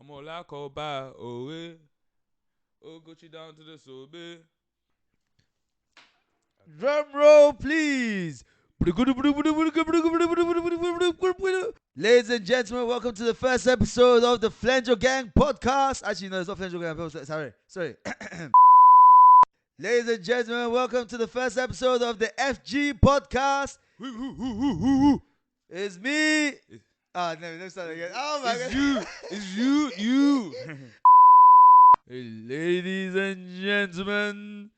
I'm all like, oh, bye, oh, eh. Oh, got you down to the sobe. Drum roll, please. Ladies and gentlemen, welcome to the first episode of the Flenjor Gang podcast. Actually, no, it's not Flenjor Gang podcast. Sorry. Ladies and gentlemen, welcome to the first episode of the FG podcast. It's me. No, start again. Oh my god. It's you. Hey, ladies and gentlemen,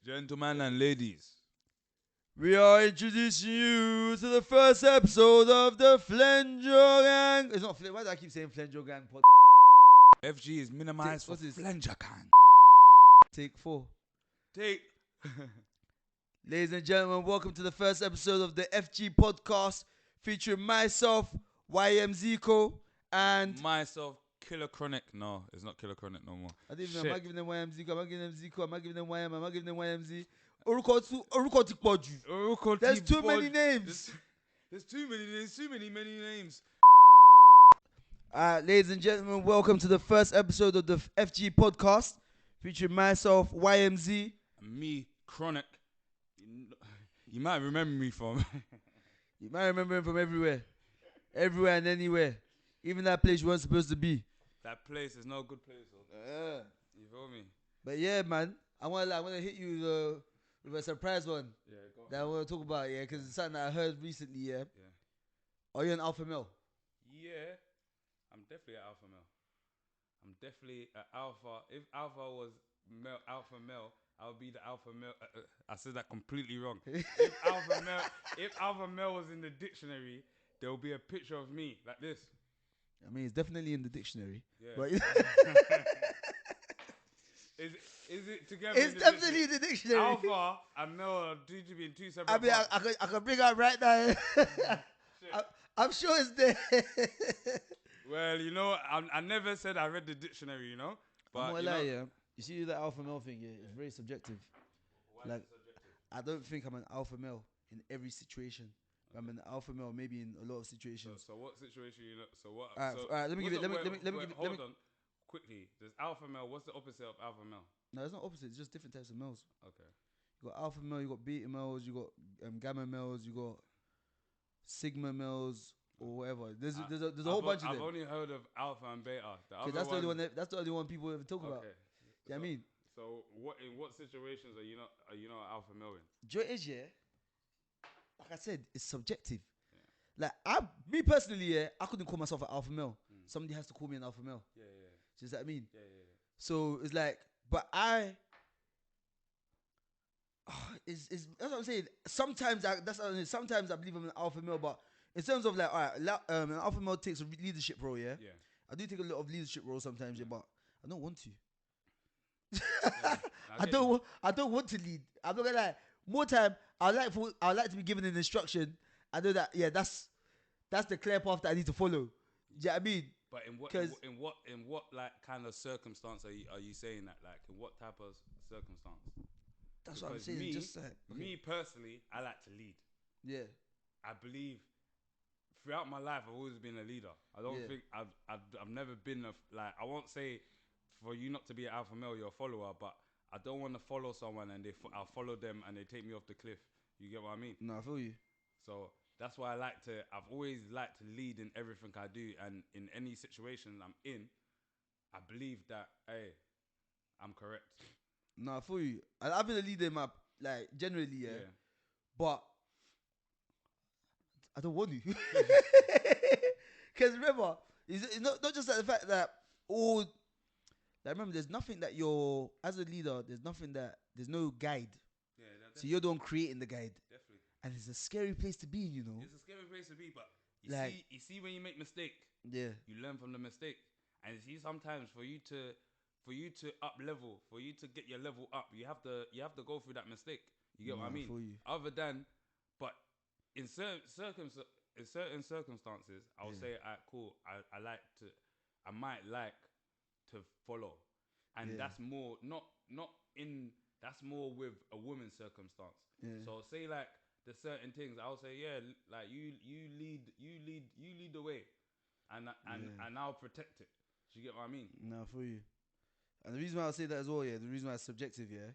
Gentlemen and ladies. we are introducing you to the first episode of the Flenjor Gang. It's not Why do I keep saying Flenjor Gang podcast? FG is minimized for What's this? Flenjor Gang. Take 4. Take. Ladies and gentlemen, welcome to the first episode of the FG podcast featuring myself, YMZco, and Myself, Killer Chronic. No, it's not Killer Chronic no more. I didn't even know. Am I giving them YMZco? Am I giving them Zico? Am I giving them YM? Am I giving them YMZ? Orúkọ ti pọ̀ jù. There's too many names. There's too many names. Ladies and gentlemen, welcome to the first episode of the FG podcast featuring myself, YMZ. Me, Chronic. You might remember me from. You might remember him from everywhere. Everywhere and anywhere. Even that place you weren't supposed to be. That place is no good place. You feel me? But yeah, man, I want to hit you with a surprise one. Yeah, go on. That I want to talk about, yeah, because it's something that I heard recently, yeah. Are you an alpha male? Yeah, I'm definitely an alpha male. I'm definitely an alpha. If alpha was alpha male, I would be the alpha male. I said that completely wrong. If alpha male was in the dictionary, there will be a picture of me like this. I mean, it's definitely in the dictionary. Yeah. But Is it together? It's definitely in the dictionary. Alpha and male are due to be in two separate I mean, parts. I can bring out right now. I'm sure it's there. Well, you know, I never said I read the dictionary, you know. But You see the alpha male thing, yeah, it's very subjective. Why is it subjective? I don't think I'm an alpha male in every situation. But I'm an alpha male maybe in a lot of situations. So what situation you know? So what? Alright, let me give it. Hold on, quickly. There's alpha male. What's the opposite of alpha male? No, it's not opposite. It's just different types of males. Okay. You got alpha male, you got beta males, you got gamma males, you got sigma males or whatever. There's a whole bunch of them. I've only heard of alpha and beta. That's the only one. That's the only one people ever talk about. Yeah, I mean. So in what situations are you not an alpha male in? Do you know what it is, yeah? Like I said, it's subjective. Yeah. Like me personally, yeah, I couldn't call myself an alpha male. Somebody has to call me an alpha male. Yeah. Do you know what I mean? Yeah. So it's like, but that's what I'm saying. Sometimes I believe I'm an alpha male, but in terms of like, an alpha male takes a leadership role, yeah. Yeah. I do take a lot of leadership roles sometimes, yeah, but I don't want to. Yeah. I don't want to lead. I'm not gonna lie. More time, I like to be given an instruction. I know that, yeah, that's the clear path that I need to follow. Do you know what I mean? But in what like kind of circumstance are you saying that? Like in what type of circumstance? That's what I'm saying. Me personally, I like to lead. Yeah. I believe throughout my life I've always been a leader. I don't think I've never been I won't say for you not to be an alpha male you're a follower, but I don't want to follow someone and I'll follow them and they take me off the cliff. You get what I mean? No, I feel you. So that's why I've always liked to lead in everything I do, and in any situation I'm in, I believe that, hey, I'm correct. No, I feel you. I've been a leader in my, generally, yeah. But I don't want to. Because remember, it's not just like the fact that remember, there's nothing that as a leader, there's no guide. Yeah, so you're the one creating the guide. Definitely. And it's a scary place to be, you know. It's a scary place to be, but you see when you make mistake, you learn from the mistake. And you see sometimes for you to up level, for you to get your level up, you have to go through that mistake. You get what I mean? Other than, but in certain circumstances, I'll say, cool, I might like to follow, and that's more that's more with a woman's circumstance. So say like there's certain things I'll say, like you lead the way, and I'll protect it. Do you get what I mean? No, for you. And the reason why I say that as well, yeah, the reason why it's subjective, yeah.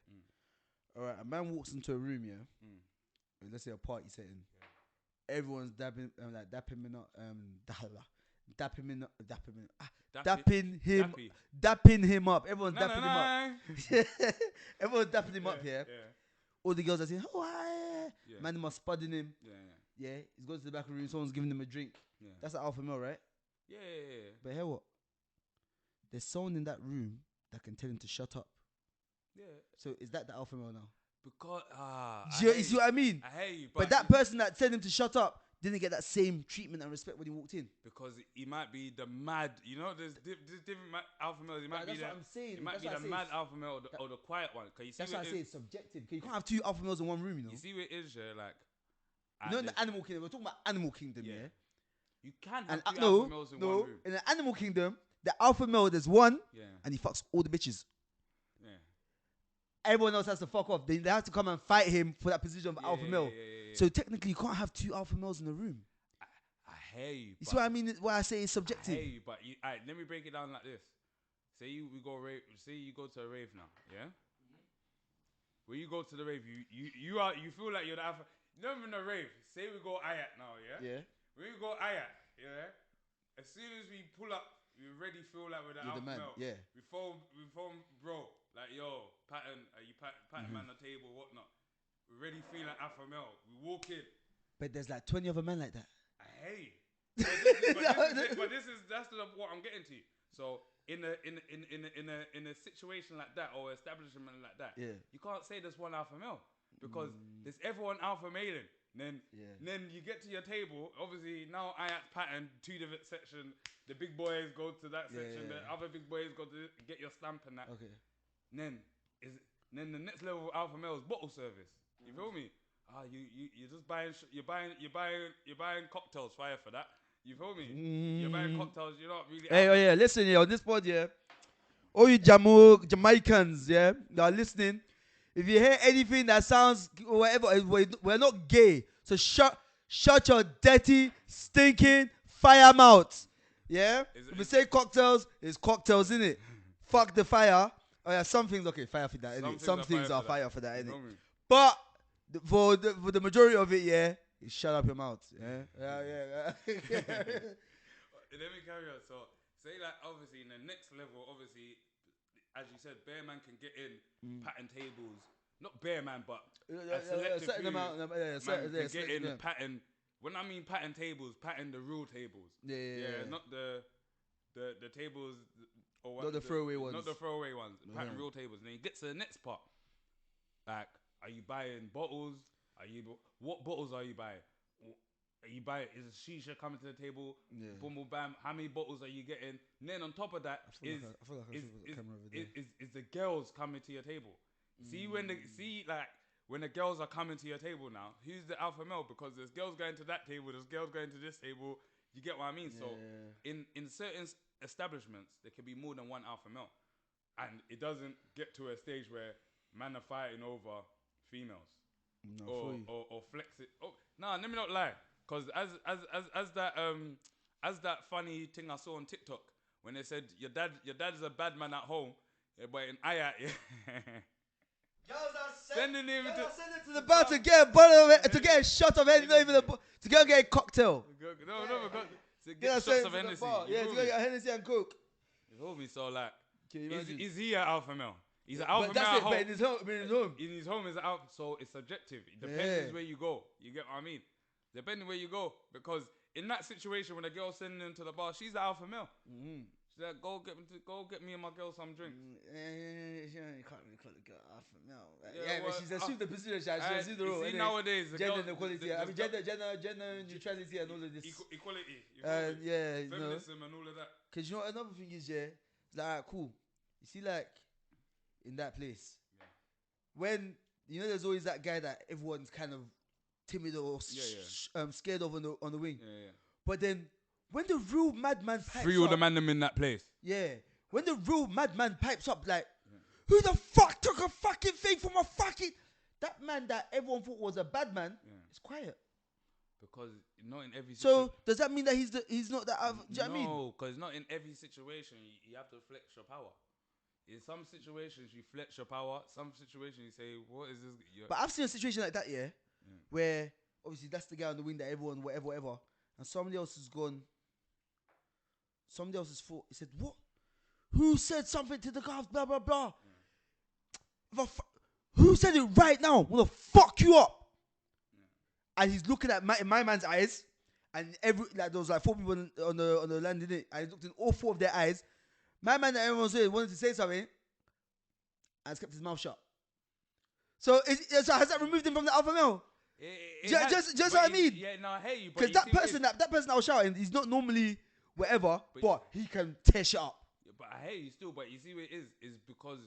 All right, a man walks into a room, yeah. Let's say a party setting. Yeah. Everyone's dapping, dapping him up, dapping him up, dapping him up. Everyone's dapping him up. Everyone's dapping him up, yeah. All the girls are saying, "Oh, hi." Yeah. Man, them are spudding him. Yeah. He's going to the back of the room. Someone's giving him a drink. Yeah. That's an alpha male, right? Yeah. But hear what? There's someone in that room that can tell him to shut up. Yeah. So is that the alpha male now? Because you see what I mean? I hate you, but that person that told him to shut up didn't get that same treatment and respect when he walked in. Because he might be the mad, there's different alpha males. He might be what I'm saying. He might be the mad alpha male or the quiet one. That's why I say it's subjective. You can't have two alpha males in one room, You see what it is, like. In the animal kingdom, we're talking about animal kingdom, yeah. You can have two alpha males in one room. In the animal kingdom, the alpha male, there's one, and he fucks all the bitches. Yeah. Everyone else has to fuck off. They have to come and fight him for that position of alpha male. Yeah. So technically, you can't have two alpha males in the room. I hear you. You see what I mean? Why I say it's subjective. I hear you, but let me break it down like this. Say you go to a rave now, yeah. When you go to the rave, you feel like you're the alpha. Never in a rave. Say we go Ayat now, yeah. Yeah. When we go Ayat, yeah. As soon as we pull up, we already feel like we're the alpha male. Yeah. We phone bro, like yo, pattern, you pattern man on the table, whatnot. We already feel like alpha male. We walk in. But there's like 20 other men like that. I hate. That's what I'm getting to. So in a situation like that or establishment like that, you can't say there's one alpha male because there's everyone alpha mailing. Then you get to your table. Obviously now Ayat's pattern, 2 different sections. The big boys go to that section. The other big boys go to get your stamp and that. Okay. Then the next level of alpha male is bottle service. You feel me? You're just buying cocktails fire for that. You feel me? You're buying cocktails. You're not really. Hey, listen here on this pod, all you Jamaicans, that are listening. If you hear anything that sounds whatever, we're not gay. So shut your dirty, stinking fire mouth. Yeah? If we say cocktails, it's cocktails, innit? Fuck the fire. Oh yeah, some things okay, fire for that, innit? Some things are fire for that, innit? But for the majority of it, shut up your mouth. Yeah. Let me carry on. So say like obviously in the next level, obviously, as you said, bear man can get in pattern tables. Not bear man, but a selective few man can get in pattern. When I mean pattern tables, pattern the real tables. Yeah. Not the tables or not the throwaway ones. Not the throwaway ones. Pattern real tables. And then you get to the next part. Like, are you buying bottles? What bottles are you buying? Are you buying? Is a shisha coming to the table? Boom, boom, bam. How many bottles are you getting? And then on top of that is the girls coming to your table. See when the girls are coming to your table now, who's the alpha male? Because there's girls going to that table, there's girls going to this table. You get what I mean? So in certain establishments, there can be more than one alpha male, and it doesn't get to a stage where men are fighting over females or flex it. Oh, nah, let me not lie. Because as that funny thing I saw on TikTok when they said your dad is a bad man at home, but in Ayat, sending him to the bar to get a bottle of it, to get a shot of it, not even to go get a cocktail. To get shots of Hennessy. To go get Hennessy and Coke. You feel me? So like, is he an alpha male? He's an alpha male at home. But in his home. In his home is an alpha, so it's subjective. It depends where you go. You get what I mean? Depending where you go, because in that situation when a girl's sending him to the bar, she's the alpha male. She's like, go get me and my girl some drinks. You can't really call the girl alpha male. But she's assumed the position. She assumed the role. See nowadays, gender equality. I mean, gender neutrality and all of this. Equality. Feminism and all of that. Because you know another thing is it's like cool. You see, like in that place, when there's always that guy that everyone's kind of timid or scared of on the wing. But then when the real madman pipes up, free all the man them in that place. When the real madman pipes up, like, who the fuck took a fucking thing from a fucking... That man that everyone thought was a bad man is quiet. Because not in every situation. So does that mean that he's not that? Do you know what I mean? No, because not in every situation you have to flex your power. In some situations you flex your power. Some situations you say, "What is this?" But I've seen a situation like that, where obviously that's the guy on the wing that everyone, whatever, and somebody else has gone. Somebody else has thought. He said, "What? Who said something to the guys? Blah blah blah. Who said it right now? I'm gonna fuck you up." And he's looking at my man's eyes, and there was like 4 people on the land in it, and he looked in all 4 of their eyes. My man that everyone said wanted to say something, and has kept his mouth shut. So so has that removed him from the alpha male? Just what I mean. Yeah, no, I hear you. Because that person that person I was shouting, he's not normally whatever, but he can tear shit up. Yeah, but I hear you still. But you see what it is because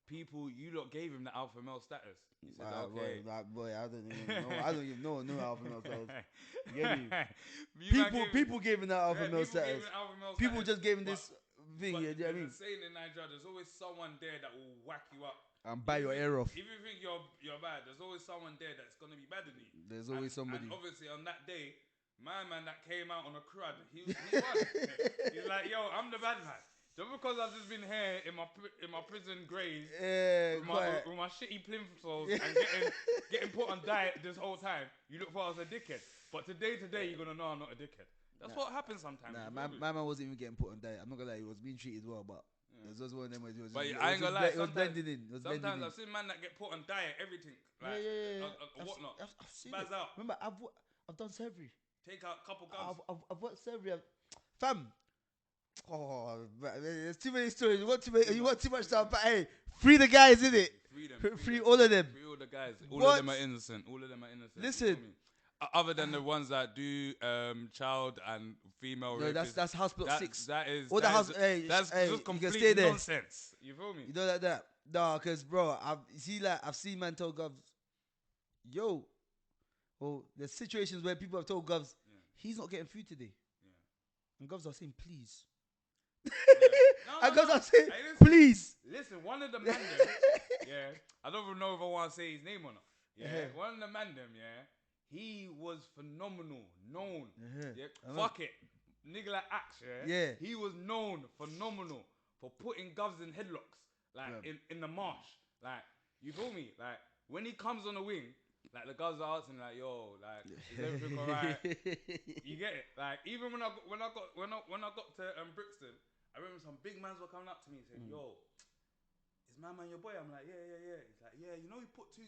you lot gave him the alpha male status. You said, okay. Boy, I don't even know. I don't even know no alpha male status. You get me? People gave him that alpha male status. People just gave him this thing. You know what I mean? Saying in Nigeria, there's always someone there that will whack you up and buy your ear off. If you think you're bad, there's always someone there that's gonna be better than you. There's always somebody. And obviously on that day, my man that came out on a crud, he won. He's like, yo, I'm the bad man. Just because I've just been here in my prison graze with my shitty plimsolls and getting put on diet this whole time, you look for us a dickhead. But today you're gonna know I'm not a dickhead. That's what happens sometimes. My man wasn't even getting put on diet. I'm not gonna lie, he was being treated well, but there's just one of them where he was. But I ain't gonna lie, it was blending in. Sometimes I've seen man that get put on diet, everything, like whatnot. I've seen Spaz it. out. Remember, I've done surgery. Take out a couple guns. I've worked surgery. Fam. Oh, there's too many stories. You want too much stuff, but hey, free the guys, innit? Free all of them. Free all the guys. All of them are innocent. Listen. Other than the ones that do child and female no, rapists, that's House Block 6. That's just complete stay there. nonsense. You feel me? You know like that? No, because bro, I've seen man tell Govs, yo, well, there's situations where people have told Govs, he's not getting food today. And Govs are saying, please. And Govs are saying, please. Listen, one of the man I don't even know if I want to say his name or not. One of the man he was phenomenal, known. Fuck it. Nigga like Axe, he was known, phenomenal, for putting Govs in headlocks, like in the marsh. Like, you feel me? Like, when he comes on the wing, like the Govs are asking, like, yo, like, is everything alright? You get it? Like, even when I got to Brixton, I remember some big mans were coming up to me saying, yo, is my man your boy? I'm like, yeah. He's like, yeah, you know, he put two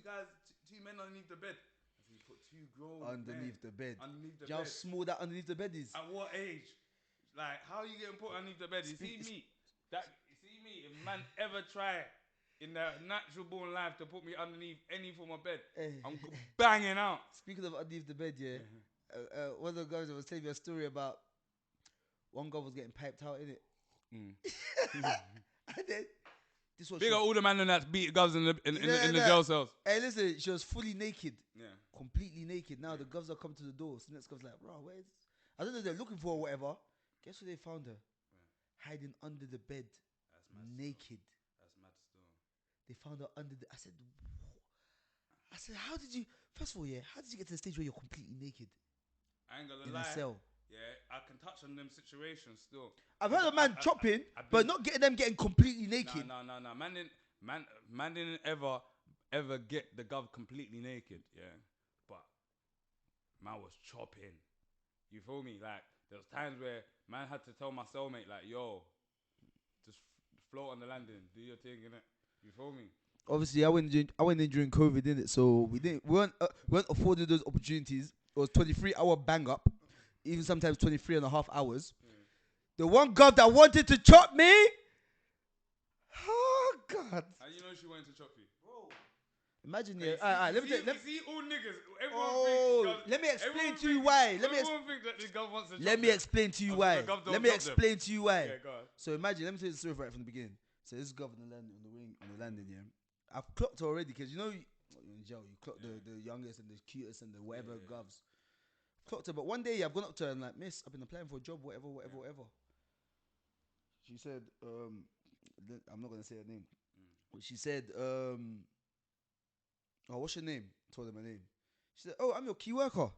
men underneath the bed. He put 2 grown underneath men the bed. Underneath the how bed. Small that underneath the bed is. At what age? Like, how are you getting put underneath the bed? You see me? If man ever try in their natural born life to put me underneath any form of bed, I'm banging out. Speaking of underneath the bed, one of the guys was telling me a story about one guy was getting piped out in it. And then this was big up all the man that beat Govs in the jail cells. Hey, listen, she was fully naked. Completely naked. Now the Govs are come to the door. So the next Govs like, bro, where is? I don't know they're looking for or whatever. Guess where they found her? Hiding under the bed. That's naked. That's mad still. They found her under the. I said, how did you? First of all, how did you get to the stage where you're completely naked? I ain't gonna in lie. a cell. I can touch on them situations still. I've heard a man chopping, but not getting completely naked. No. Man didn't ever get the Gov completely naked. But man was chopping. You feel me? Like, there was times where man had to tell my cellmate, like, yo, just float on the landing, do your thing, innit? You feel me? Obviously, I went in during COVID, innit? So we weren't afforded those opportunities. It was 23-hour bang up, even sometimes 23.5 hours. The one Gov that wanted to chop me. Oh God! How you know she wanted to chop you? Bro. Imagine let me see all niggas. Let me explain to you why. Let me explain to you why. Let me explain to you why. Yeah, go on. So imagine, let me tell you the story right from the beginning. So this Gov on the landing, I've clocked her already because you're in jail. You clock the youngest and the cutest and the whatever Govs. Clocked her, but one day I've gone up to her and like, miss, I've been applying for a job, whatever. She said, I'm not gonna say her name. She said, oh, what's your name? Told her my name. She said, oh, I'm your key worker.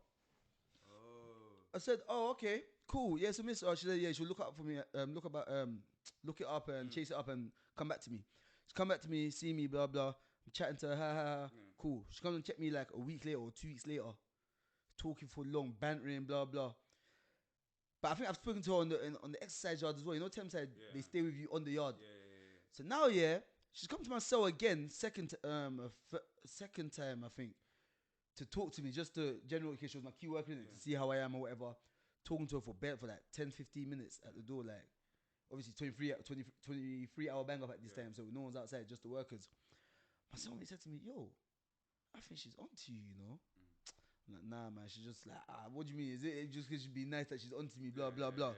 I said, oh, okay, cool. Yeah, so miss, she said, yeah, she'll look up for me, look it up and chase it up and come back to me. She come back to me, see me, blah, blah. I'm chatting to her, ha, ha, ha. Cool. She comes and check me like a week later or 2 weeks later. Talking for long, bantering, blah, blah. But I think I've spoken to her on the exercise yard as well. You know, Thames side, they stay with you on the yard. So now, she's come to my cell again, second time, I think, to talk to me, just to general, okay, she was my key worker, innit, to see how I am or whatever. Talking to her for like 10, 15 minutes at the door, like, obviously 23 hour bang up at this time, so no one's outside, just the workers. My cellmate said to me, yo, I think she's onto you, you know? I'm like, nah, man, she's just like, what do you mean? Is it just because she'd be nice that she's onto me, blah, blah, blah.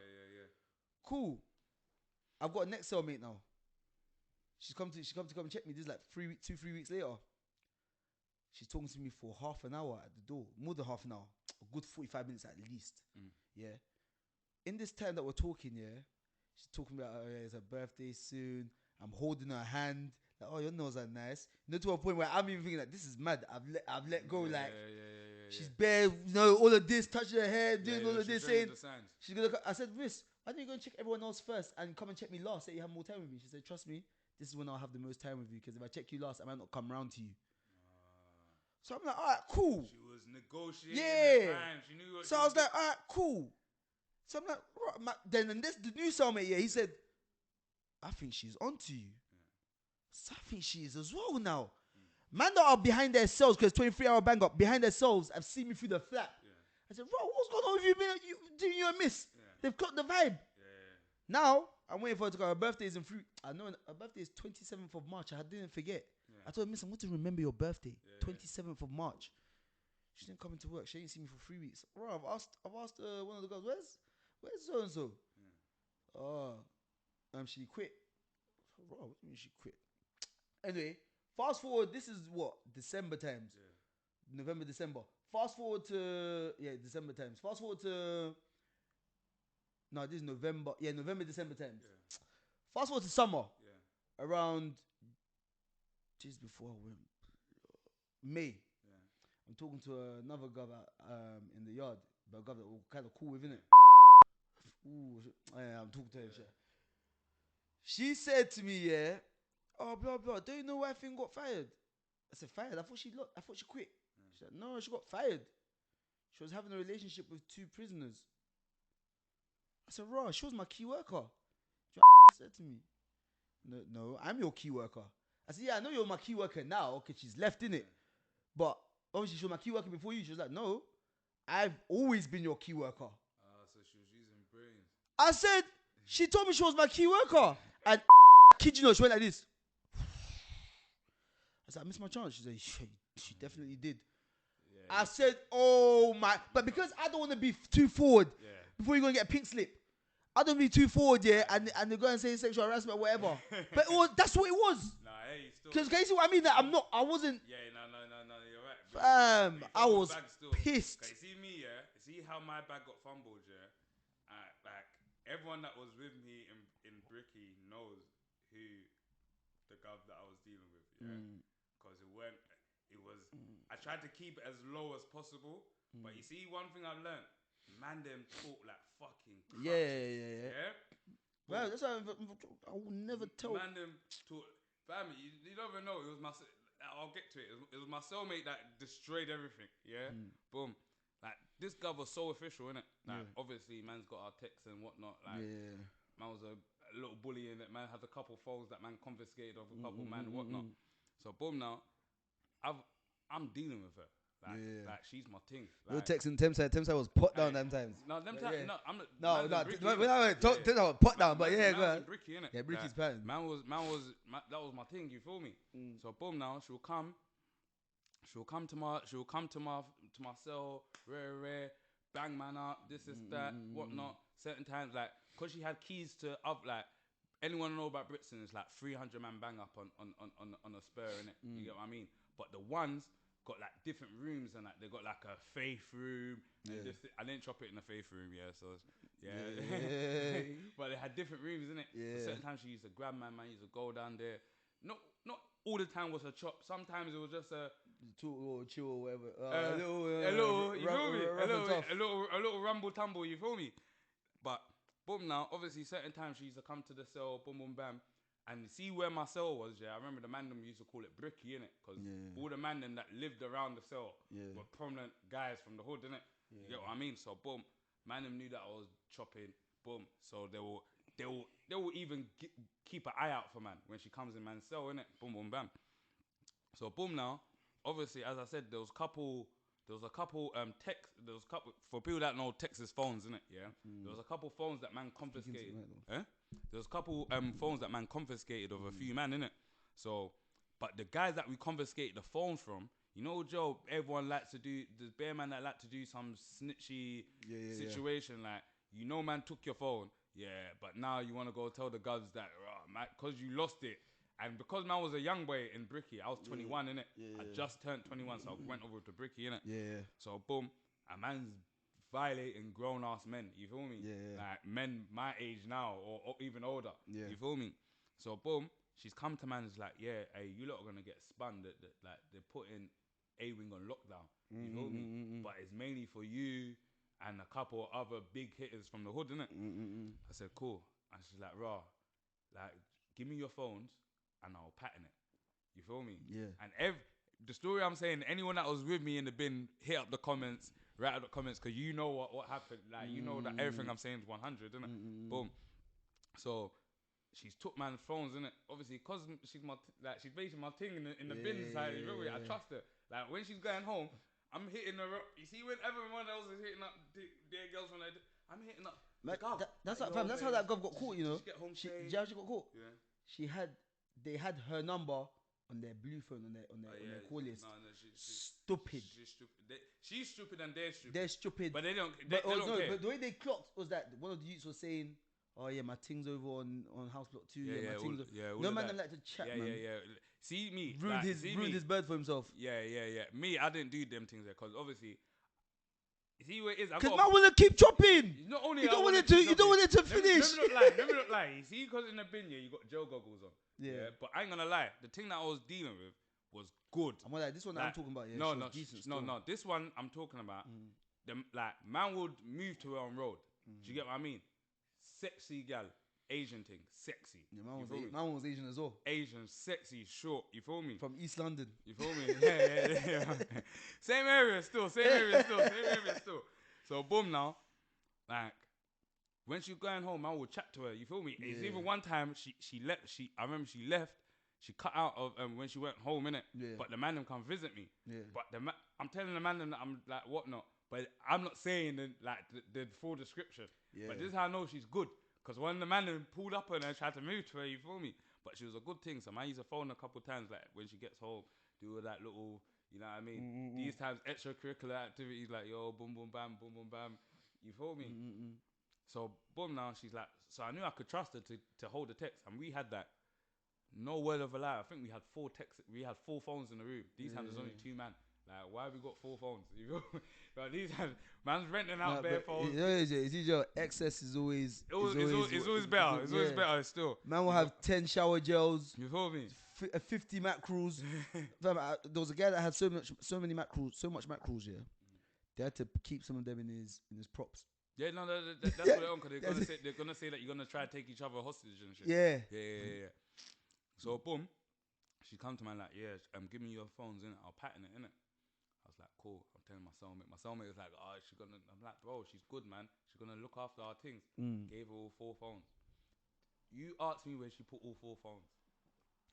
Cool. I've got a next cellmate now. She's come to come and check me. This is like 3 weeks later. She's talking to me for half an hour at the door. More than half an hour. A good 45 minutes at least. Yeah. In this time that we're talking, she's talking about, it's her birthday soon. I'm holding her hand. Like, oh, your nails are nice. You know, to a point where I'm even thinking like, this is mad. I've let go. She's bare, you know, all of this, touching her hair, doing all of this, saying she's gonna. I said, Miss, why don't you go and check everyone else first and come and check me last? Say you have more time with me. She said, trust me, this is when I'll have the most time with you, because if I check you last, I might not come round to you. So I'm like, all right, cool. She was negotiating. The time. She knew what. So I was like, all right, cool. So I'm like, right, then and this the new cellmate, he said, I think she's onto you. So I think she is as well now. Man that are behind their cells, because 23-hour bang up, behind their cells, have seen me through the flap. I said, bro, what's going on with you? You doing you a miss? They've clocked the vibe. Now, I'm waiting for her to go. Her birthday is in 3. I know her birthday is 27th of March. I didn't forget. I told her, miss, I want to remember your birthday. 27th of March. She didn't come into work. She ain't seen me for 3 weeks. Bro, I've asked one of the girls, where's so and so? She quit. Bro, what do you mean she quit? Anyway, fast forward. This is what, December times. November, December. Fast forward to December times. Fast forward to this is November. Yeah, November, December times. Fast forward to summer. Around just before I went May. I'm talking to another guy in the yard, but a guy that we're kind of cool with, innit? Ooh, I'm talking to her. She said to me, oh, blah, blah, don't you know why Finn got fired? I said, fired? I thought she quit. She said, no, she got fired. She was having a relationship with 2 prisoners. I said, raw, she was my key worker. She said to me, no, I'm your key worker. I said, yeah, I know you're my key worker now, because she's left, innit? But obviously she was my key worker before you. She was like, no, I've always been your key worker. So she was using brains. I said, she told me she was my key worker. And kid, you know, she went like this. I said, I missed my chance. She said, she definitely did. I said, oh my. But because I don't want to be too forward before you're going to get a pink slip. I don't be too forward, and they go and say sexual harassment or whatever. But that's what it was. Nah, hey, still. Because can you see what I mean? That I wasn't. Yeah, no, you're right. I was pissed. You see me, You see how my bag got fumbled, like, everyone that was with me in Bricky knows who the gov that I was dealing with, Because I tried to keep it as low as possible. But you see, one thing I've learned, man, them talk like fucking crutches. Yeah. Well, that's how I will never tell. Man, them talk. Family, you don't even know. It was I'll get to it. It was my cellmate that destroyed everything. Yeah. Boom. Like, this guy was so official, innit? Like, obviously, man's got our texts and whatnot. Like, man was a little bully in it. Man has a couple phones that man confiscated off a couple man and whatnot. So, boom, now, I'm dealing with her. Like she's my thing. Like, you're texting Thameside. Thameside was put down them times. No, them times. No, I'm no. Thameside was put down, but go ahead. Bricky, innit? Yeah, Bricky's pattern. Man was that was my thing. You feel me? So boom, now she'll come to my cell, rare, bang man up, this is that, whatnot. Certain times, like, cause she had keys to like. Anyone know about Britson? It's like 300 man bang up on a spur, innit? You get what I mean? But the ones got like different rooms and like they got like a faith room. And I didn't chop it in the faith room, so but they had different rooms, innit? So certain times she used to grab man used to go down there. Not all the time was a chop. Sometimes it was just a talk or chill or whatever. a little, you feel me? Rough and tough. A little rumble tumble, you feel me? But boom, now obviously certain times she used to come to the cell, boom, boom, bam, and see where my cell was. Yeah, I remember the man them used to call it bricky, innit? Because all the man them that lived around the cell were prominent guys from the hood, innit? You get what I mean? So boom, man them knew that I was chopping. Boom, so they will even keep an eye out for man when she comes in man's cell, innit? Boom, boom, bam. So boom, now obviously as I said, there was a couple text. There was a couple for people that know Texas phones, innit? Yeah. There was a couple phones that man confiscated. There was a couple phones that man confiscated of a few man, innit? So, but the guys that we confiscated the phones from, you know, Joe, everyone likes to do the bear man that like to do some snitchy situation, like, you know, man took your phone, but now you want to go tell the guards that, man, cause you lost it. And because man was a young boy in Bricky, I was 21, innit? I just turned 21, so I went over to Bricky, innit? So boom, a man's violating grown-ass men, you feel me? Like men my age now, or even older, you feel me? So boom, she's come to man, it's like, hey, you lot are gonna get spun, like they're putting A-Wing on lockdown, you feel me? But it's mainly for you and a couple of other big hitters from the hood, innit? I said, cool. And she's like, raw, like, give me your phones, and I'll pattern it. You feel me? And the story I'm saying, anyone that was with me in the bin, hit up the comments, write up the comments, because you know what happened. Like, you know that everything I'm saying is 100, innit? Boom. So, she's took man's phones, innit? Obviously, because she's basically my thing in the bin side, you feel me? I trust her. Like, when she's going home, I'm hitting her up. You see, when everyone else is hitting up their girls, I'm hitting up. That's how that girl got caught, you know? She get home she got caught? Yeah. They had her number on their blue phone, on their call list. Stupid. She's stupid and they're stupid. They're stupid. But they don't care. But the way they clocked was that one of the youths was saying, oh yeah, my thing's over on house block 2. My thing's over. No man them like to chat, man. See me. Ruined his bird for himself. Yeah. Me, I didn't do them things there because obviously, see where it is. Because man want to keep chopping. Not only you don't want it to finish. Let me not lie. You see, because in the bin, you got Joe goggles on. Yeah. But I ain't gonna lie. The thing that I was dealing with was good. I'm like, this one that I'm talking about. No. This one I'm talking about. Man would move to her on road. Do you get what I mean? Sexy gal, Asian thing, sexy. Yeah, man was Asian as well. Asian, sexy, short. You feel me? From East London. You feel me? Yeah. Same area still. So boom now, like when she's going home, I would chat to her. You feel me? It's even one time she left. I remember she left. She cut out of when she went home, innit? Yeah. But the man them come visit me. Yeah. But I'm telling the man them that I'm like whatnot. But I'm not saying the full description. Yeah. But this is how I know she's good. Because when the man pulled up on her and tried to move to her, you feel me? But she was a good thing. So I used to phone a couple times, like when she gets home, do all that little, you know what I mean? These times extracurricular activities like, yo, boom, boom, bam, boom, boom, bam. You feel me? So boom, now she's like, so I knew I could trust her to hold the text. And we had that. No word of a lie. I think we had 4 texts. We had 4 phones in the room. These times there's only 2 man. Like, why have we got 4 phones? You know? But these times, man's renting out bare phones. Your excess is always... It's always better. It's always better still. Man will have 10 shower gels. You feel me? 50 macros. There was a guy that had so much macros, yeah. They had to keep some of them in his props. Yeah, no, that's what they're on, because they're gonna say that you're gonna try to take each other hostage and shit. Yeah. So boom, she come to me like, give me your phones, innit? I'll pattern it, innit? I was like, cool. I'm telling my cellmate. My cellmate was like, I'm like, bro, she's good, man. She's gonna look after our things. Gave her all 4 phones. You asked me where she put all 4 phones.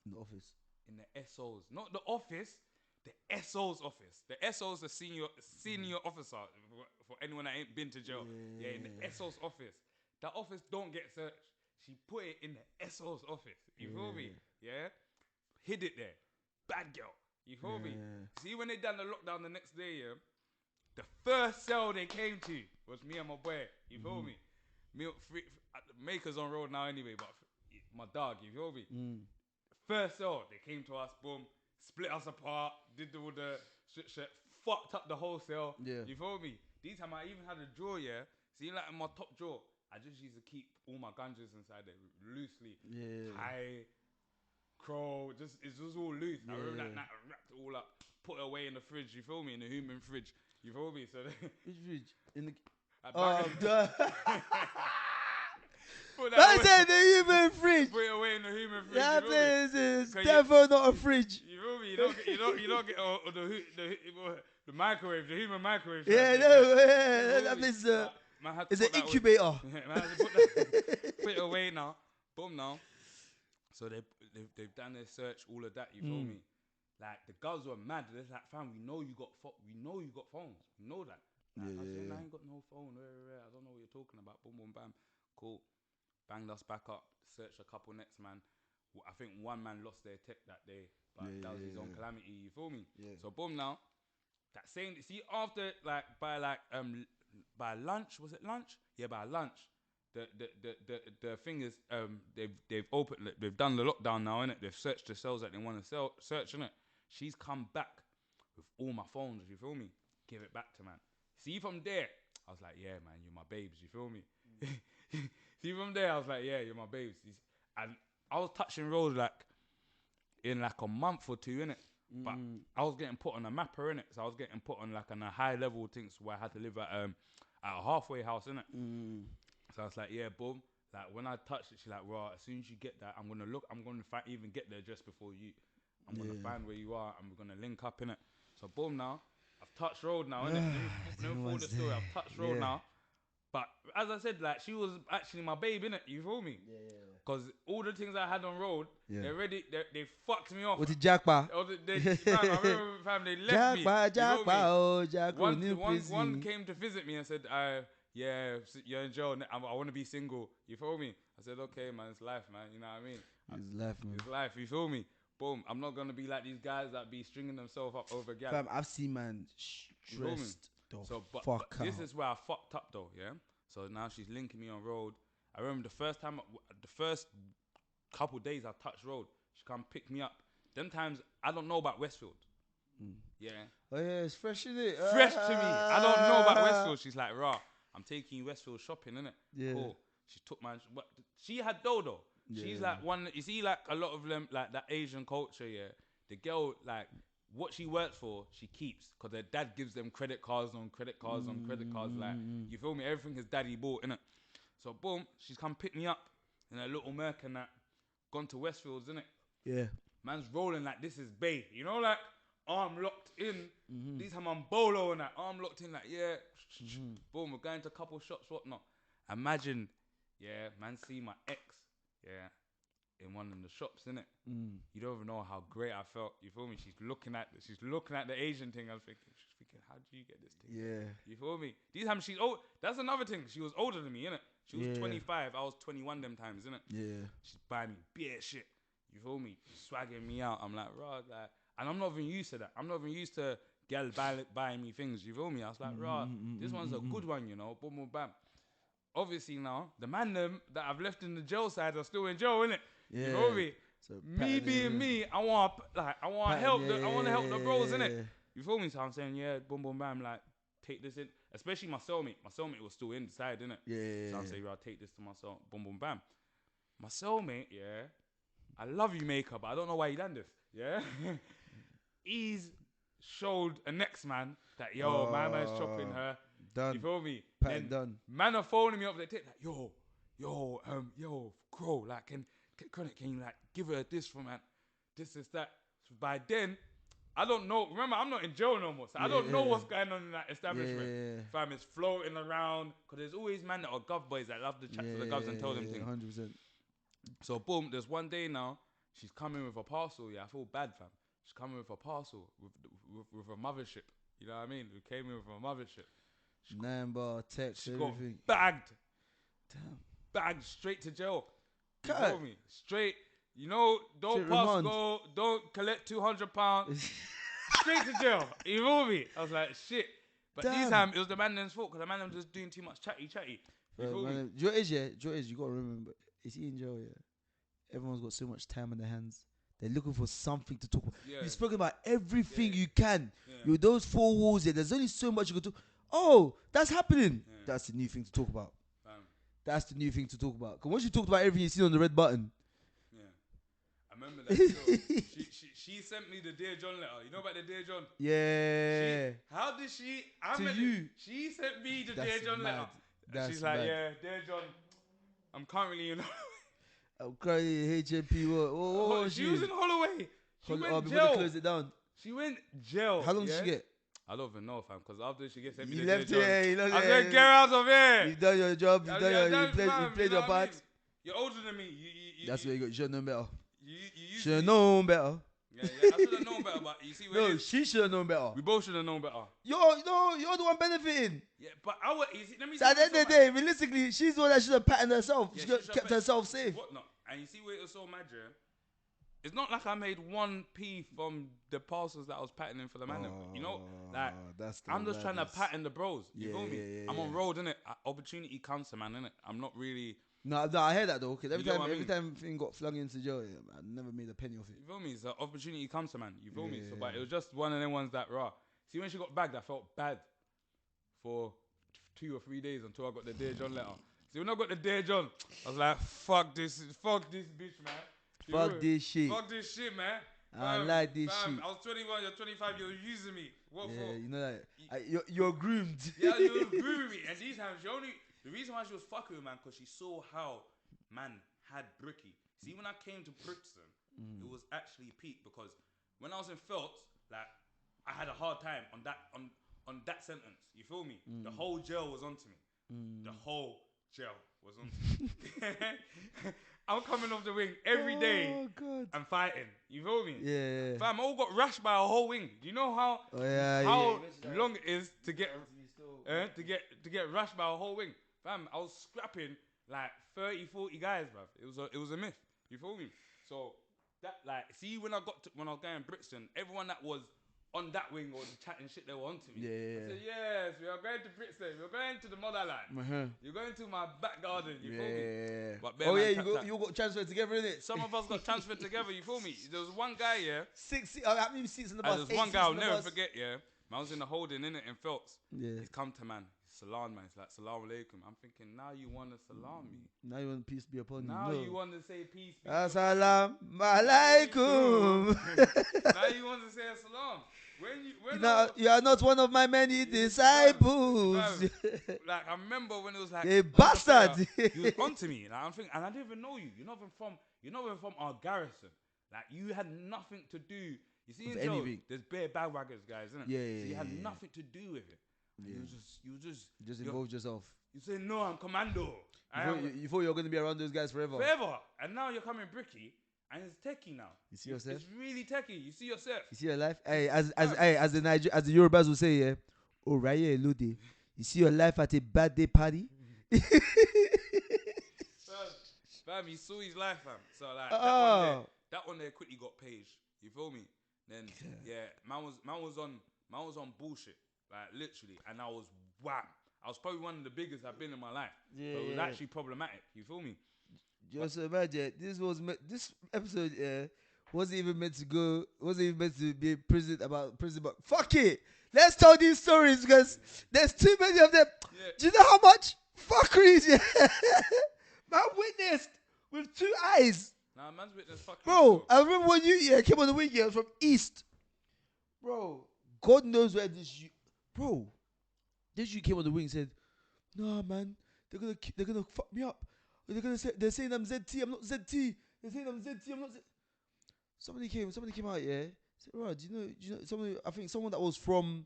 In the office. In the SOs, not the office. The SO's office. The SO's the senior officer for anyone that ain't been to jail. Yeah, in the SO's office. That office don't get searched. She put it in the SO's office. You feel me? Yeah? Hid it there. Bad girl. You feel me? See, when they done the lockdown the next day, the first cell they came to was me and my boy. You feel me? Makers on road now anyway, but my dog, you feel me? First cell, they came to us, boom, split us apart, did all the shit, fucked up the whole cell. Yeah. You feel me? These time I even had a drawer, See, like in my top drawer, I just used to keep all my ganjas inside there loosely. Yeah. High, crow, it's just all loose. I remember that night I wrapped it all up, put it away in the fridge. You feel me? In the human fridge. You feel me? So Which fridge? In the. I Duh. put that I away. said the human fridge. Put it away in the human fridge. That you feel me? place is 'Cause definitely not a fridge. You feel me? You don't get the microwave, the human microwave. Yeah, that is it's an incubator. Man had to put it away now. Boom now. So they've done their search, all of that. You feel me? Like the girls were mad. They're like, fam, we know you got phones. We know that. Like, I said, I ain't got no phone. I don't know what you're talking about. Boom, boom, bam. Cool. Banged us back up. Searched a couple next man. I think one man lost their tech that day, but that was his own calamity. You feel me? Yeah. So boom now. That same. See after by lunch, was it lunch? Yeah, by lunch. The thing is they've opened, they've done the lockdown now, innit? They've searched the cells that they want to search, innit? She's come back with all my phones. You feel me? Give it back to man. See from there, I was like, yeah, man, you're my babes. You feel me? See from there, I was like, yeah, you're my babes. And I was touching roads in a month or two, innit? But I was getting put on a mapper, innit? So I was getting put on on a high level things where I had to live at a halfway house, innit? So I was like, yeah, boom. Like when I touched it, she's like, raw, as soon as you get that, I'm gonna even get the address before you. I'm gonna find where you are and we're gonna link up, innit? So boom now. I've touched road now, innit? Let me forward the story. I've touched road now. But as I said, like she was actually my babe, innit? You feel me? Yeah. Cause all the things I had on road, they fucked me off. What did Jackpa? I remember, fam, they left me. Jackpa, one came to visit me and said, yeah, you're in jail. I want to be single. You feel me? I said, okay, man, it's life, man. You know what I mean? It's life, man. It's life. You feel me? Boom. I'm not gonna be like these guys that be stringing themselves up over gas. Fam, I've seen man stressed. But this is where I fucked up though. Yeah. So now she's linking me on road. I remember the first couple days I touched road, she come pick me up. Them times I don't know about Westfield. Yeah. Oh yeah, it's fresh, isn't it? Fresh to me. I don't know about Westfield. She's like, rah, I'm taking you Westfield shopping, innit? Yeah. Cool. She took my, but she had dough. Yeah. She's like one, you see like a lot of them, like that Asian culture, yeah. The girl, like, what she works for, she keeps. Because her dad gives them credit cards on credit cards on credit cards. Like, you feel me? Everything his daddy bought, innit? So, boom, she's come pick me up in a little Merc and that. Gone to Westfields, innit? Yeah. Man's rolling like this is bae. You know, like, arm locked in. These time I'm bolo and that. Arm locked in, like, yeah. Boom, we're going to a couple shops, whatnot. Imagine, yeah, man, see my ex, yeah, in one of the shops, innit? You don't even know how great I felt. You feel me? She's looking at the Asian thing. I was thinking, how do you get this thing? Yeah. You feel me? These times she's old. That's another thing. She was older than me, innit? She was 25. I was 21 them times, innit? Yeah. She's buying me beer shit. You feel me? Swagging me out. I'm like, right, like, and I'm not even used to that. I'm not even used to girls buying me things. You feel me? I was like, right, this one's a good one, you know? Boom, boom, bam. Obviously now, the man them that I've left in the jail side are still in jail, innit? Yeah. You feel me? So me being me, I want to help the bros, innit? You feel me? So I'm saying, yeah, boom, boom, bam, like, take this in. Especially my cellmate. My cellmate was still inside, innit? Yeah. So I'm saying, right, take this to my cell. Boom, boom, bam. My cellmate, yeah, I love you, maker, but I don't know why he done this, yeah? He's showed a next man that, yo, my man's chopping her. Done. You feel me? Pattern done. Man are phoning me up the tape like, yo, Crow, like, can you like give her this for man? This is that. So by then, I don't know. Remember, I'm not in jail no more, so I don't know what's going on in that establishment. Fam, it's floating around because there's always man that are gov boys that love to chat to the govs and tell them things. 100%. So boom, there's one day now. She's coming with a parcel. Yeah, I feel bad, fam. She's coming with a parcel with a mothership. You know what I mean? We came in with a mothership. Number, text, she everything. got bagged. Damn. Bagged straight to jail. You feel me? Straight. You know, don't pass go. Don't collect £200. Straight to jail. You feel me? I was like, shit. But this time, it was the man them's fault because the man them just doing too much chatty. You feel me? Joe is, you got to remember, is he in jail, yeah? Everyone's got so much time on their hands. They're looking for something to talk about. Yeah. You're speaking about everything you can. Yeah. With those four walls here, there's only so much you can do. Oh, that's happening. Yeah. That's the new thing to talk about. That's the new thing to talk about. Because once you talked about everything you see on the red button. Yeah. I remember that still. She sent me the Dear John letter. You know about the Dear John? Yeah. How did she? She sent me the That's Dear John mad. letter. That's She's like, mad. yeah, Dear John, I'm currently in. I'm currently HMP. What She was in Holloway. She went before they jail. close it down. She went jail. How long did she get? I don't even know, fam, because after she gets sent me You the left Dear John, here. I said, get out of here. You've done your job. You played your part. You're older than me. That's where you got. You should have known better. You Should have known better. Yeah, I should have known better, but you see where she should have known better. We both should have known better. You're the one benefiting. Yeah, but let me so at the end of the day, realistically, she's the one that should have patted herself. Yeah, she could have kept herself safe. What not? And you see where it was so mad, yeah? It's not like I made 1p from the parcels that I was patting for the man. You know, like I'm just trying to pattern the bros. You feel me? Yeah, I'm on road, innit? Opportunity comes to man, innit? I'm not really. No, I hear that though. Because every time thing got flung into jail, I never made a penny of it. You feel me? So opportunity comes to man. You feel me? So, but it was just one of them ones that raw. See, when she got bagged, I felt bad for 2 or 3 days until I got the Dear John letter. See, when I got the Dear John, I was like, fuck this bitch, man. Fuck this shit. Fuck this shit, man. I like this shit. I was 21, you're 25, you're using me. What for? You know that. You're groomed. Yeah, you were grooming me. And these times, the reason why she was fucking with man, because she saw how man had Bricky. See, when I came to Brixton, it was actually peak, because when I was in Phelps, like, I had a hard time on that sentence. You feel me? The whole jail was onto me. The whole jail was onto me. I'm coming off the wing every day and fighting. You feel me? Yeah. Fam, I all got rashed by a whole wing. Do you know how long it is to get rashed by a whole wing? Fam, I was scrapping like 30, 40 guys, bruv. It was a myth. You feel me? So that, like, see, when I was going to Brixton, everyone that was on that wing or the chatting shit, they were onto me. I said, yes, we are going to Brixton. We're going to the motherland. You're going to my back garden. You feel me? But you got transferred together, innit? Some of us got transferred together. You feel me? There was one guy, yeah. How many seats in the bus? There's one guy I'll never forget, yeah. I was in the holding, innit, in Phelps. Yeah. He's come to man. Salam, man. It's like, salam alaikum. I'm thinking, now you want to salam me. Now you want peace be upon you. Now you want to say peace be Assalamu alaikum. Now you want to say salam. You are not one of my many disciples. Like, I remember when it was like, hey, bastard. He was onto me. Like, I'm thinking, and I didn't even know you. You're not even from our garrison. Like, you had nothing to do. You see, in jail, there's bare bagwaggers, guys, isn't it? Yeah. So you had nothing to do with it. Yeah. You just involved yourself. You say, no, I'm commando. You thought you were going to be around those guys forever. And now you're coming bricky. And it's techie now. You see yourself? It's really techie. You see yourself. You see your life? Hey, as the Yorubas will say, yeah. Oh, right, Lode. You see your life at a birthday party? Fam, you saw his life, fam. So like that one there quickly got paged. You feel me? Then man was on bullshit. Like, literally. And I was wham. I was probably one of the biggest I've been in my life. Yeah. So it was actually problematic. You feel me? Just imagine, this episode wasn't even meant to be prison, but fuck it. Let's tell these stories because there's too many of them. Yeah. Do you know how much fuckeries? Man witnessed with 2 eyes. Nah, man's witnessed fuckeries. Bro, I remember when you came on the weekend from East. Bro, God knows where this you came on the wing and said, nah, man, they're gonna fuck me up. They're saying I'm ZT, I'm not ZT. They're saying I'm ZT, I'm not ZT. Somebody came out, yeah. Said, right, do you know somebody, I think someone that was from,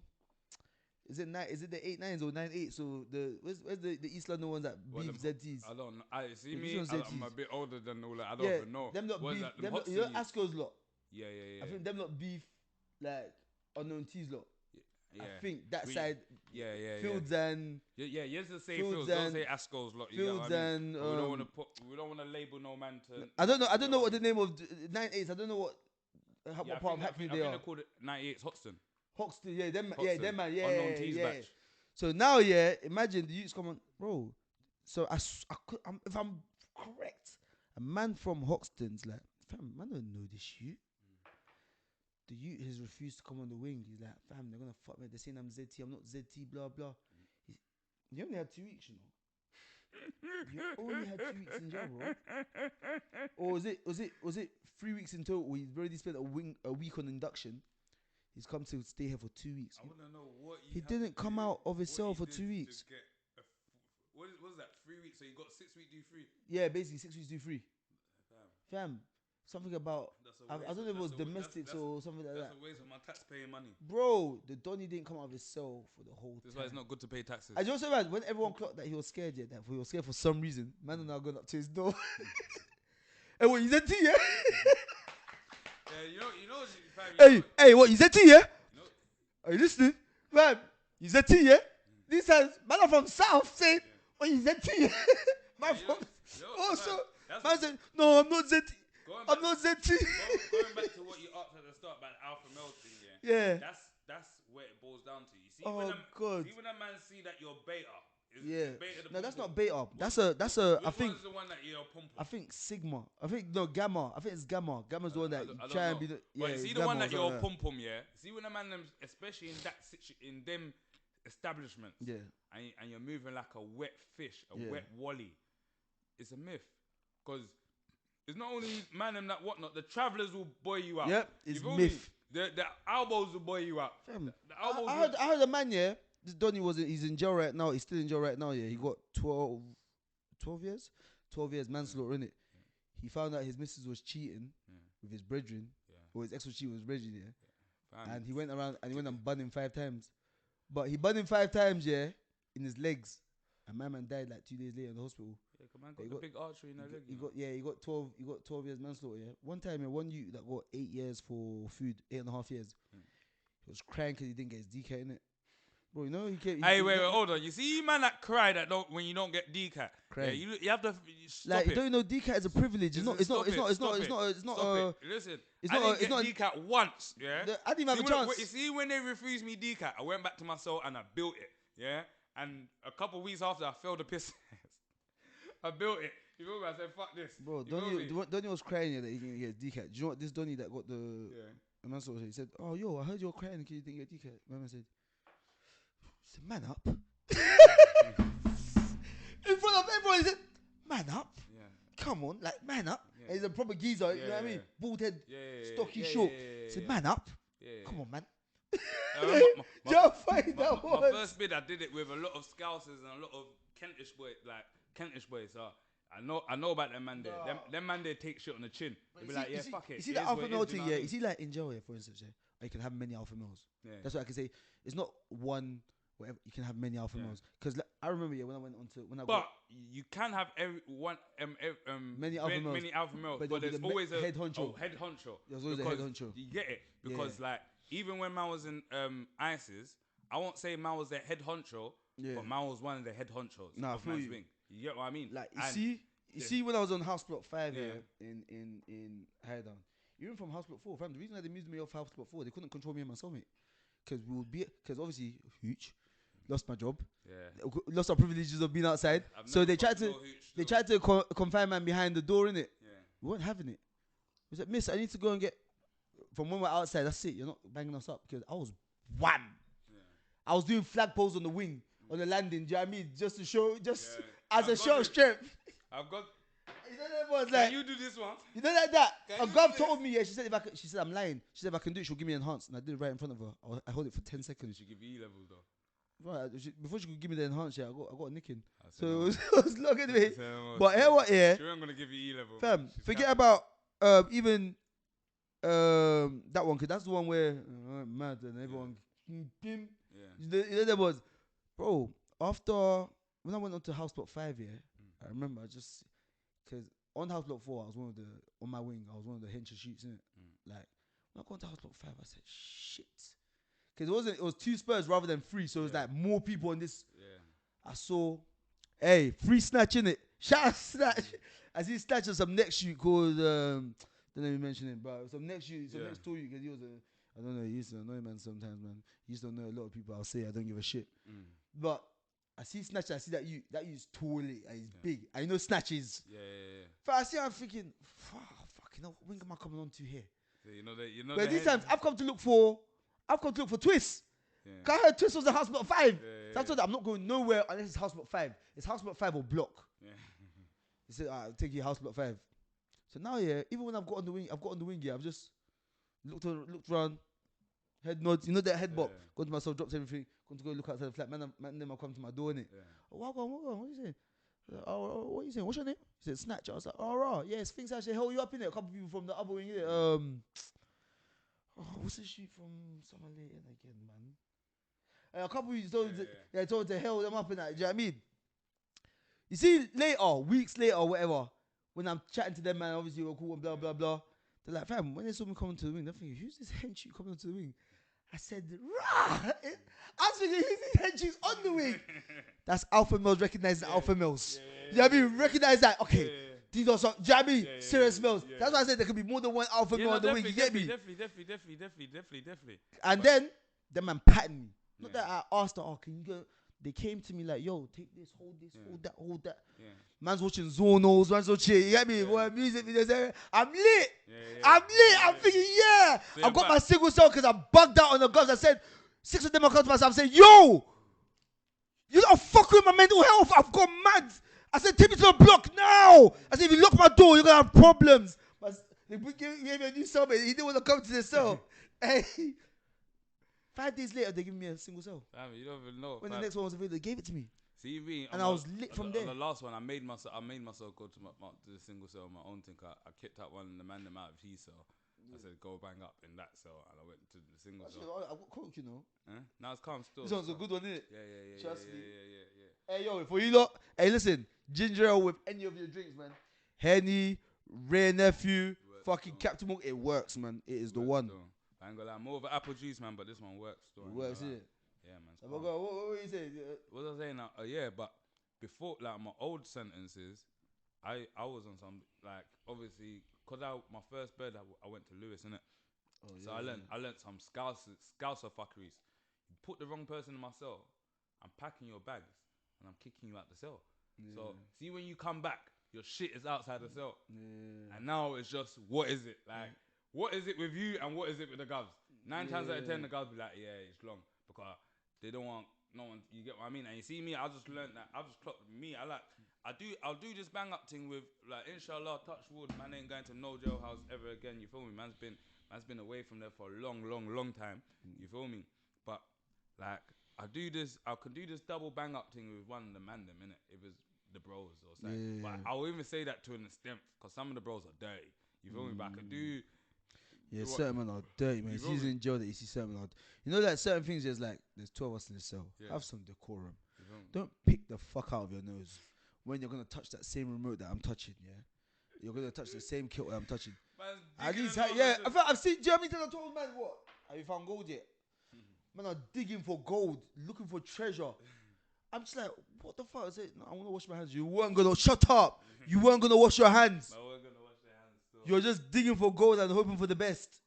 is it the 89s or 98? So where's the East London ones that beef ZTs? I don't know. I'm a bit older than all that. I don't even know. Them not beef. You know Asco's lot. Yeah. I think them not beef like unknown T's lot. Yeah. I think that side. Yeah. Fields and you have to say Fields. Don't say Asco's lot. Fields and we don't want to label no man to. I don't know what the name of 98s. I don't know what part of Hackney they are. I think they called it 98s Hoxton, yeah, them man, yeah. Unknown T's batch. So now, imagine the youths come on, bro. So if I'm correct, a man from Hoxton's like, fam, man don't know this youth. The youth has refused to come on the wing. He's like, fam, they're gonna fuck me. They're saying I'm ZT, I'm not ZT, blah blah. He only had 2 weeks, you know. You only had 2 weeks in jail, bro. Or was it 3 weeks in total? He's already spent a week on induction. He's come to stay here for 2 weeks. I want to know what He didn't come out of his cell for 2 weeks. What was that? 3 weeks. So you got 6 weeks do free. Yeah, basically 6 weeks do free. Fam, something about I don't know if it was domestics or something like that. That's a waste of my tax-paying money. Bro, the Donny didn't come out of his cell for the whole time. That's why it's not good to pay taxes. I just said, when everyone clocked that he was scared, yeah, that he was scared for some reason, man, now gone up to his door. Hey, what, you said tea, yeah? Yeah, you know. Hey, what, you said tea, yeah? Are you listening? Man, you said tea, yeah? This has, man, I'm from South, saying, what, you said tea, yeah? Man, from, man said, no, I'm not ZT. I'm not ZT. Going back to what you asked at the start about the alpha male thing, yeah. That's where it boils down to. You see, God. See when a man see that you're beta. No, that's not beta. That's a. Which I think. one's the one that you're pumping? I think sigma. I think no gamma. I think it's gamma. Gamma's the one that you try and be the. Yeah, but see the one that you're pum, yeah. See when a man, especially in that in them establishments, yeah, and you're moving like a wet fish, wet wally. It's a myth, because it's not only man and that whatnot. The travellers will boy you out. Yep, it's myth. The elbows will boy you out. The elbows I heard a man, yeah. This Donny he's in jail right now. He's still in jail right now, yeah. He got 12 years? 12 years manslaughter, innit? He found out his missus was cheating with his brethren, or his ex was cheating with his brethren, yeah. And he went around and he went and banned him 5 times. But he banned him 5 times, yeah, in his legs. And my man died like 2 days later in the hospital. Yeah, man got the big artery in the leg. He got 12 years manslaughter, yeah. One time, yeah, one youth that got 8 years for food, 8.5 years. He was crying because he didn't get his DK in it. Bro, you know he can't. Hey, wait, hold on. You see, man, that cry that when you don't get DCAT. Yeah, you have to stop like, it. don't you know DCAT is a privilege? It's not. Listen, I didn't get DCAT once. Yeah, I didn't have a chance. You see, when they refused me DCAT, I went back to my cell and I built it. Yeah, and a couple of weeks after, I failed the piss. I built it. You feel me? I said, "Fuck this." Bro, Donny was crying that he didn't get DCAT. Do you know what this Donny that got the? Yeah. Man, he said, "Oh, yo, I heard you were crying because you didn't get DCAT." My man said, "Man up." In front of everyone, he said, "Man up." Yeah. Come on, like man up. Yeah. He's a proper geezer, you know what I mean? Bald head, stocky short. He said, "Man up." Come on, man. My first bid, I did it with a lot of Scousers and a lot of Kentish boys. So I know about them man there. Them man there take shit on the chin. They be like, yeah, fuck it. You see the alpha male thing, yeah? You see like in jail, for instance, yeah? You can have many alpha males. Yeah. That's what I can say. It's not one. Whatever, you can have many alpha males. Because like, I remember, yeah, when I went on to But you can have many alpha males, but there's always a head honcho. Head honcho. There's always a head honcho. You get it because like even when man was in ISIS, I won't say man was their head honcho, but man was one of the head honchos. Nah, I feel you. Wing. You get what I mean? Like you see, when I was on House Block 5 in Hyderabad, even from House Block 4, fam, the reason why they moved me off House Block 4, they couldn't control me and my cellmate, because obviously huge. Lost my job. Yeah. Lost our privileges of being outside. So they tried to confine man behind the door, innit? Yeah. We weren't having it. We said, "Miss, I need to go and get from when we're outside. That's it. You're not banging us up." Because I was wham. Yeah. I was doing flag poles on the wing, on the landing. Do you know what I mean? Just to show, as a show of strength. I've got. You know that was like. Can you do this one? You know like that. A girl told me, yeah. She said she said I'm lying. She said if I can do it, she'll give me enhanced, and I did it right in front of her. I hold it for 10 seconds. She give you E levels though. Right, before she could give me the enhanced, I got a nicking. So it was long anyway. But here what, yeah. She ain't gonna give you E level. Fam, forget about even that one, cause that's the one where mad and everyone. Yeah. You know that was, bro. After when I went on to House Block 5, yeah, I remember cause on House Block 4, I was on my wing. I was one of the hencher shoots in it. Like when I got to House Block 5, I said shit. Because it was 2 Spurs rather than 3, so it was like more people on this. Yeah. I saw, free snatch in it. Shout out snatch. I see snatch on some next shoot called don't let me mention it, but some next shoot, some next tour you because he was I don't know, he used to annoy man sometimes, man. He used to annoy a lot of people. I'll say I don't give a shit. But I see snatch, I see that you's tall and he's big. I know snatch is. Yeah. But I see I'm thinking, fucking hell, when am I coming on to here? Yeah, you know but these times I've come to look for twists. I heard Twist was in house block 5. Yeah, So I told her I'm not going nowhere unless it's house block 5. It's house block 5 or block. yeah. He said, I'll take you house block 5. So now, yeah, even when I've got on the wing, yeah, I've just looked around, head nods, you know that head bop. Gone to myself, dropped everything, gone to go look outside the flat. Man, them are coming to my door, innit? Yeah. Oh, what are you saying? What are you saying? What's your name? He said, Snatch. I was like, oh, right. Yes, things actually held you up, innit? A couple people from the other wing, innit? What's the shoot from Summer Lane again, man? A couple of told to hell them up and that. Do you know what I mean? You see, weeks later, or whatever, when I'm chatting to them, man, obviously we're cool and blah blah blah. They're like, fam, when they saw me coming to the wing, they're thinking, who's this henchie coming to the wing? I said, rah! I was thinking, who's this henchie's on the wing? That's alpha males recognizing alpha males. You know what I mean? Recognize that. Okay. These are some, do you know what I mean? Serious males. That's why I said there could be more than one alpha male on the wing. You get me? Definitely. And then, the man patted me. Not that I asked her, can you go? They came to me like, yo, take this, hold hold that. Yeah. Man's watching Zonos, man's watching, you get me? Boy, music videos. I'm lit. I'm lit. I'm thinking, So I've got my single cell because I bugged out on the guns. I said, 6 of them are coming to myself. I said, yo, you don't fuck with my mental health. I've gone mad. I said, take me to the block now. I said, if you lock my door, you're going to have problems. But they gave me a new cellmate. He didn't want to come to the cell. Hey. 5 days later, they give me a single cell. Damn, you don't even know. When the next one was available, they gave it to me. CV, and I was lit from there. On the last one, I made myself go to to the single cell, my own thing. I kicked out one and the man them out of his cell. I said, go bang up in that cell, and I went to the single cell. I got coke, you know. Now it's calm still. This one's a good one, isn't it? Yeah. Trust me. Hey, yo, for you lot, hey, listen, ginger ale with any of your drinks, man. Henny, Rare Nephew, fucking Captain Monk, it works, man. It is the one. Though. I ain't gonna lie, more of an apple juice, man, but this one works. It works, innit? Yeah, man. So what were you saying? What was I saying now? But before, like, my old sentences, I was on some, like, obviously, because my first bird, I went to Lewis, innit? Oh, yeah, so I learned some scouser fuckeries. You put the wrong person in my cell, I'm packing your bags, and I'm kicking you out the cell. Yeah. So, see, when you come back, your shit is outside the cell. Yeah. And now it's just, what is it? Like, what is it with you and what is it with the govs? 9 times out of 10, the govs be like, it's long. Because they don't want no one, you get what I mean? And you see me, I just learned that. I just clocked me. I'll do this bang up thing with, like, inshallah, touch wood, man ain't going to no jailhouse ever again. You feel me? Man's been away from there for a long time. You feel me? But, like, I can do this double bang up thing with one of the man them, innit? If it's the bros or something. Yeah. But I'll even say that to an extent, because some of the bros are dirty. You feel me? But I can do... Yeah, certain men are dirty, man. He's in jail that you see certain men are... You know that certain things, there's 12 of us in the cell. Yeah. Have some decorum. Don't pick the fuck out of your nose when you're going to touch that same remote that I'm touching, yeah? You're going to touch the same kilt that I'm touching. At least, I've seen... Do you know how many times I told man, what? Have you found gold yet? Man are digging for gold, looking for treasure. I'm just like, what the fuck? I said, no, I want to wash my hands. You weren't going to... Shut up! You weren't going to wash your hands. You're just digging for gold and hoping for the best.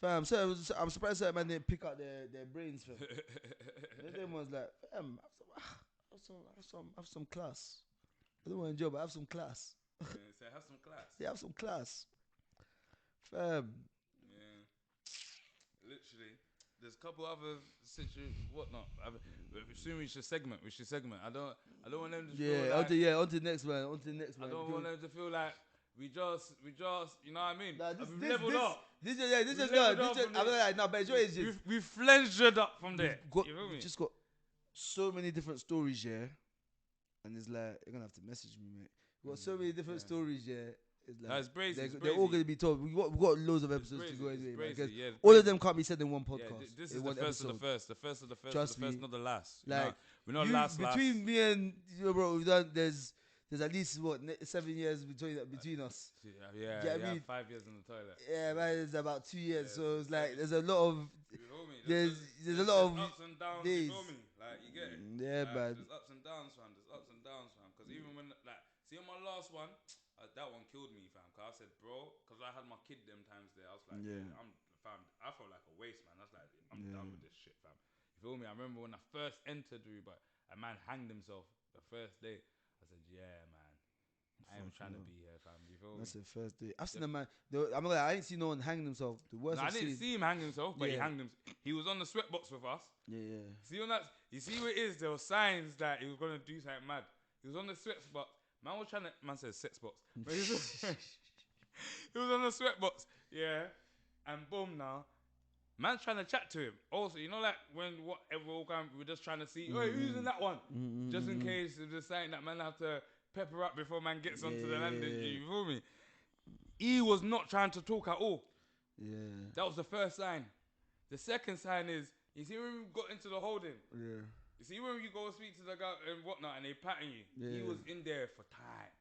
Fam, so I'm surprised that man didn't pick out their brains, fam. Them ones like, fam, have some class. I don't want to enjoy, but have some class. Say have some class. Yeah, have some class. Fam. Yeah. Literally. There's a couple other situations, whatnot. Soon we should segment. I don't want them to feel like... On to the next man. I don't want them to feel like... We just, you know what I mean? We've leveled up. But we've flenjored up from there. We've just got so many different stories, yeah. And it's like, you're going to have to message me, mate. We've got so many different stories, yeah. It's like, it's crazy. They're all going to be told. We've got loads of episodes to go anyway. All of them can't be said in one podcast. Yeah, this is the first of the first. The first of the first. Trust me. Not the last. Like, we're not last. Between me and you, bro, we've done, there's at least 7 years between us. Yeah, I mean? 5 years in the toilet. Yeah, man, it's about 2 years. So it's like there's a lot of there's a lot of ups and downs. days. You feel me? Like, you get it. Yeah, man. There's ups and downs, fam. Because even when, like, see on my last one, that one killed me, fam. Because I said, bro, because I had my kid them times there. I was like, I felt like a waste, man. I was like, I'm done with this shit, fam. You feel me? I remember when I first entered Dubai, a man hanged himself the first day. I said, yeah, man. I ain't trying to hell. be here, fam. You feel me? That's the first day. I've seen a man. I'm not like, I ain't seen no one hang themselves. The worst No, I I've didn't seen. see him hang himself, but he Yeah. hanged himself. He was on the sweatbox with us. Yeah. See on that? You see what it is? There were signs that he was gonna do something mad. He was on the sweatbox. Man was trying to. Man said sex box. But he he was on the sweatbox. Yeah. And boom now. Man's trying to chat to him. Also, you know, like when we're just trying to see, hey, who's in that one? Just in case if there's something that man have to pepper up before man gets onto the landing. You feel me? He was not trying to talk at all. Yeah. That was the first sign. The second sign is, you see when we got into the holding? Yeah. You see when you go speak to the guy and whatnot and they patting you? Yeah. He was in there for time.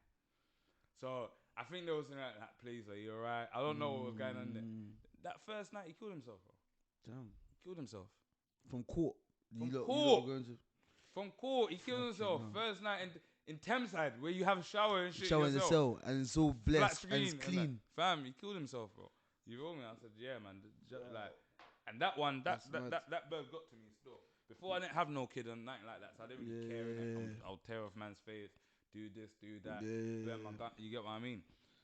So, I think there was in that place, are you alright? I don't know what was going on there. That first night, he killed himself, bro. Damn. He killed himself. From court. From You lot court. going to From court, he killed himself. hell. First night in Thameside, where you have a shower and shit shower in the yourself. cell and it's all Flat blessed and screen it's and clean. that. Fam, he killed himself, bro. You feel me? I said, yeah, man. Like, and that one, that bird got to me still. Before I didn't have no kid and nothing like that, so I didn't really care. Innit? I'll tear off man's face, do this, do that. Burn my gun. You get what I mean?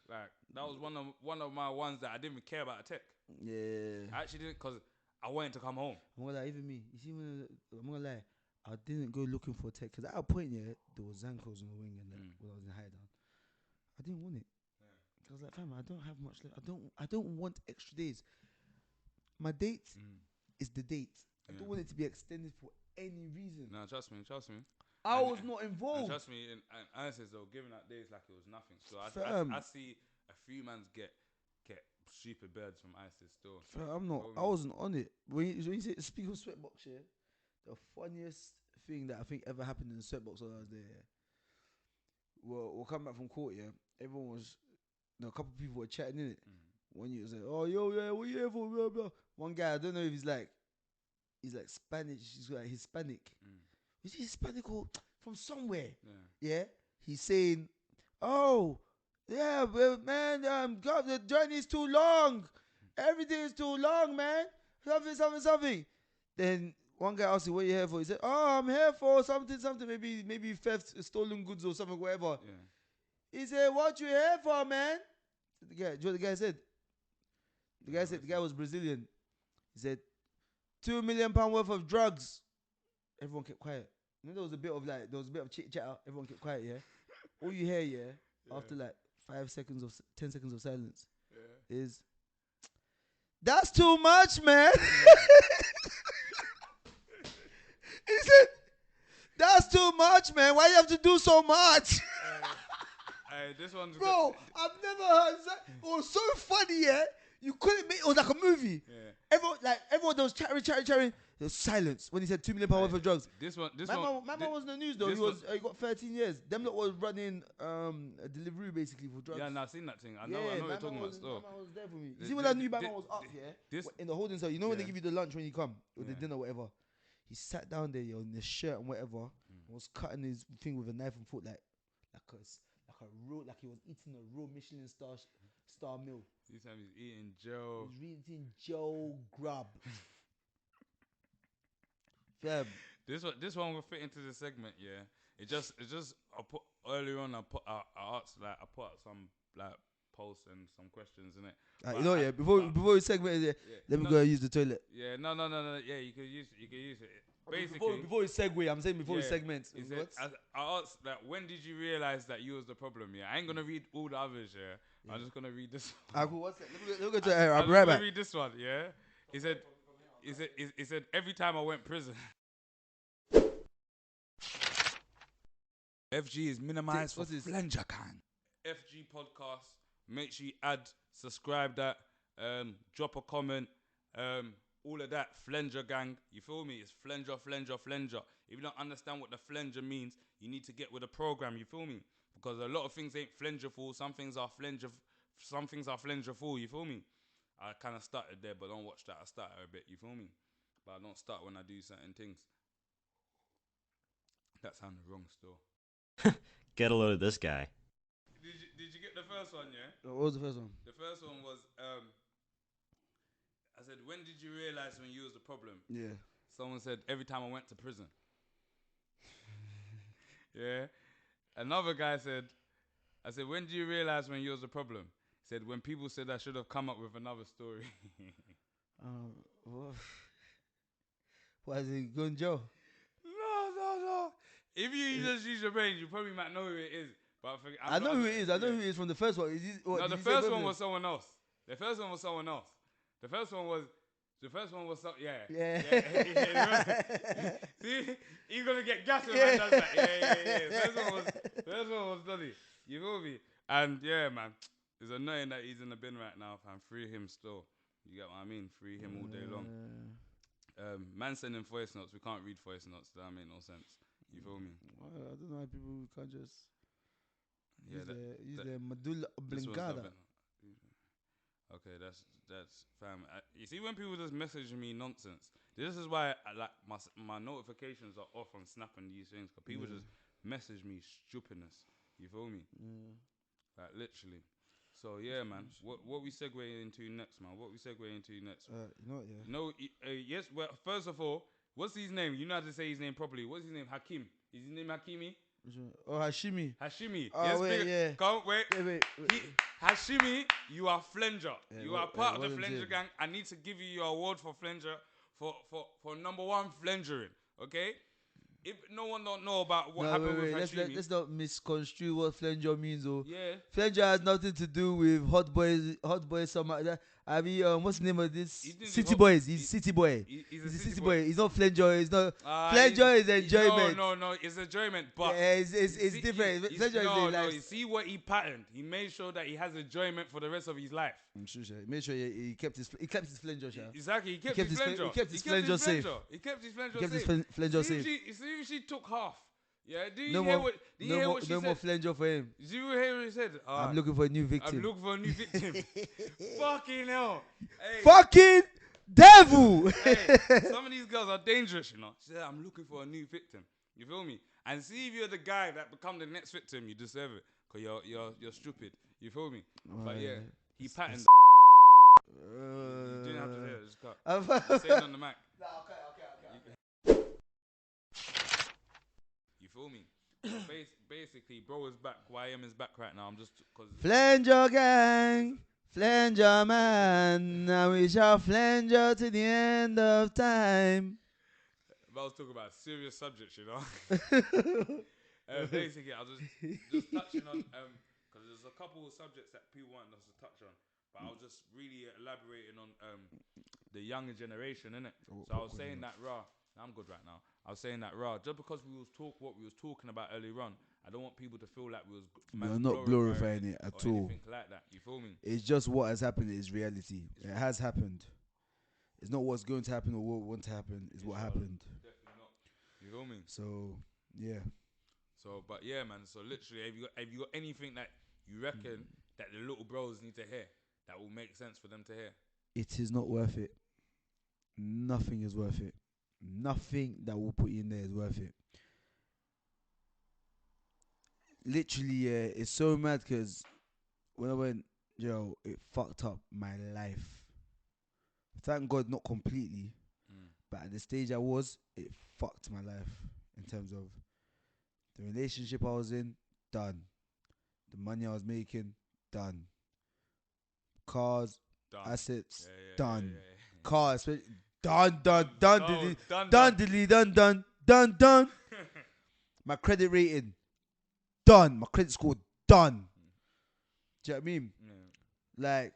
Like that was one of my ones that I didn't even care about a tech. Yeah. I actually didn't, cause I wanted to come home. I'm gonna lie, even me. You see, I'm gonna lie, I didn't go looking for a tech because at a point, yeah, there was Zankos on the wing and that when I was in high down. I didn't want it. I was like, fam, I don't have much left. I don't want extra days. My date is the date. I don't want it to be extended for any reason. No, trust me. I was not involved. And trust me, and answers though, giving that days like it was nothing. So I see a few mans get stupid birds from ISIS still. I'm not. I wasn't on it. When you say speak of sweatbox, yeah, the funniest thing that I think ever happened in the sweatbox while I was there. Yeah, we'll come back from court. Yeah, everyone was. A couple of people were chatting in it. One year was like, "Oh, yo, yeah, what you here for?" Blah, blah. One guy, I don't know if he's like Spanish. He's like Hispanic. Is he Hispanic or from somewhere? Yeah. He's saying, "Oh, yeah, but man, God, the journey's too long. Everything is too long, man. Something." Then one guy asked him, "What are you here for?" He said, "Oh, I'm here for something. Maybe theft, stolen goods or something, whatever." He said, "What you here for, man?" Do you know what the guy said? The guy was Brazilian. He said, £2 million worth of drugs. Everyone kept quiet. And then there was a bit of chit chat. Everyone kept quiet, yeah? All you hear, yeah, after like 10 seconds of silence, is, "That's too much, man." He said, "That's too much, man. Why you have to do so much?" This one's Bro, I've never heard that. It was so funny, yeah. You couldn't make it was like a movie. Yeah. Everyone that was chatting. There was silence when he said £2 million worth of drugs. My man was in the news though. He got 13 years. Them lot was running a delivery basically for drugs. Yeah, and I've seen that thing. I know what you're talking about. My man was there for me. You see when I knew my man was up, in the holding cell. You know when they give you the lunch when you come or the dinner, whatever. He sat down there, in his shirt and whatever, and was cutting his thing with a knife and fork like he was eating a raw Michelin star meal. This time he's eating Joe. He's eating Joe grub. Fam. This one will fit into the segment, yeah. It just I put earlier on. I put out some like posts and some questions in it. Before we segment it, let me go and use the toilet. Yeah, no. Yeah, you can use it. Basically, before we segue, I'm saying before we segment. I asked that when did you realize that you was the problem? Yeah, I ain't gonna read all the others. Yeah, I'm just gonna read this one. Cool. What's that? Let me go to I'll be right back. Read this one. Yeah, he said every time I went prison. FG is minimized for Flenjor can. FG podcast. Make sure you subscribe that, drop a comment, all of that. Flenjor gang, you feel me? It's Flenjor. If you don't understand what the Flenjor means, you need to get with the program. You feel me? Because a lot of things ain't Flenjorful. Some things are Flenjorful. You feel me? I kind of started there, but don't watch that. I started a bit. You feel me? But I don't start when I do certain things. That sounded wrong still. Get a load of this guy. Did you get the first one, yeah? What was the first one? The first one was, I said, when did you realize when you was the problem? Yeah. Someone said, every time I went to prison. Yeah. Another guy said, I said, when do you realize when you're the problem? He said, when people said I should have come up with another story. What? Why is he going Joe? No. If you just use your brain, you probably might know who it is. But I know who it is. I know who it is from the first one. No, the first one was someone else. The first one was someone else. The first one was yeah. See, he's gonna get gas when man does that. Yeah. The first one was Donny. You feel me? And yeah, man, it's annoying that he's in the bin right now. Fam, free him still. You get what I mean? Free him all day long. Man sending voice notes. We can't read voice notes. That make no sense. You feel me? I don't know how people can't just use that- their medulla This one's not oblongata. been- Okay, that's fam. You see, when people just message me nonsense, this is why my notifications are off on Snap and these things, because people just message me stupidness. You feel me? Like literally. So yeah, man. What we segue into next, man? What we segue into next? You know what? Yeah. No, yes. Well, first of all, what's his name? You know how to say his name properly. What's his name? Hakim. Is his name Hakimi? Oh, Hashimi. Hashimi. Oh, yes, wait, yeah. Come, wait. Wait. Hashimi, you are Flenjor. Yeah, You are part of the wasn't Flenjor it? gang. I need to give you your award for Flenjor for number one Flenjoring. Okay? If no one don't know about what happened with Hashimi. Let's not misconstrue what Flenjor means. Oh, Yeah. Flenjor has nothing to do with hot boys, something like that. I mean, what's the name of this? He didn't do City hot- Boys. He's City Boy. He's He's a a City Boy. He's not Flenjor. He's not. He's- Flenjor is enjoyment. No, it's enjoyment. But Yeah, it's different. Flenjor is like. you see what he patterned. He made sure that he has enjoyment for the rest of his life. I'm sure. Make sure he kept his Flenjor. Sha. Exactly. He kept kept his his Flenjor. he kept his Flenjor safe. He kept his Flenjor He kept his safe. Flenjor See if safe. see if she took half. Yeah. Do you No hear more. what? Do you hear what she No said? more Flenjor for him. Do you hear what he said? I'm looking for a new I'm victim. looking for a new victim. Fucking hell. Hey. Fucking devil. Hey, some of these girls are dangerous, you know. She said, I'm looking for a new victim. You feel me? And see if you're the guy that become the next victim, you deserve it. Because you're stupid. You feel me? But yeah, he patterned. You didn't have to say it, just cut. Say it on the mic. Okay. You feel me? So basically, bro is back. YM is back right now. I'm just because Flenjor gang, Flenjor man, now we shall Flenjor to the end of time. I was talking about serious subjects, you know. Basically, I was just touching on because there's a couple of subjects that people want us to touch on, but I was just really elaborating on the younger generation, innit? So I was saying that I'm good right now. I was saying that just because what we was talking about earlier on, I don't want people to feel like We're not glorifying it at or all. anything like that. You feel me? It's just what has happened is reality. It has happened. It's not what's going to happen or what wants to happen. It's what happened. Definitely not. You feel me? So yeah. So, but yeah, man. So literally, have you got anything that you reckon that the little bros need to hear that will make sense for them to hear? It is not worth it. Nothing is worth it. Nothing that will put you in there is worth it. Literally, yeah, it's so mad because when I went, it fucked up my life. Thank God, not completely, but at the stage I was, it fucked my life in terms of the relationship I was in, done. The money I was making, done. Cars, Done. assets, Yeah, done. yeah. Cars, done. My credit rating, done. My credit score, done. Do you know what I mean? Yeah. Like,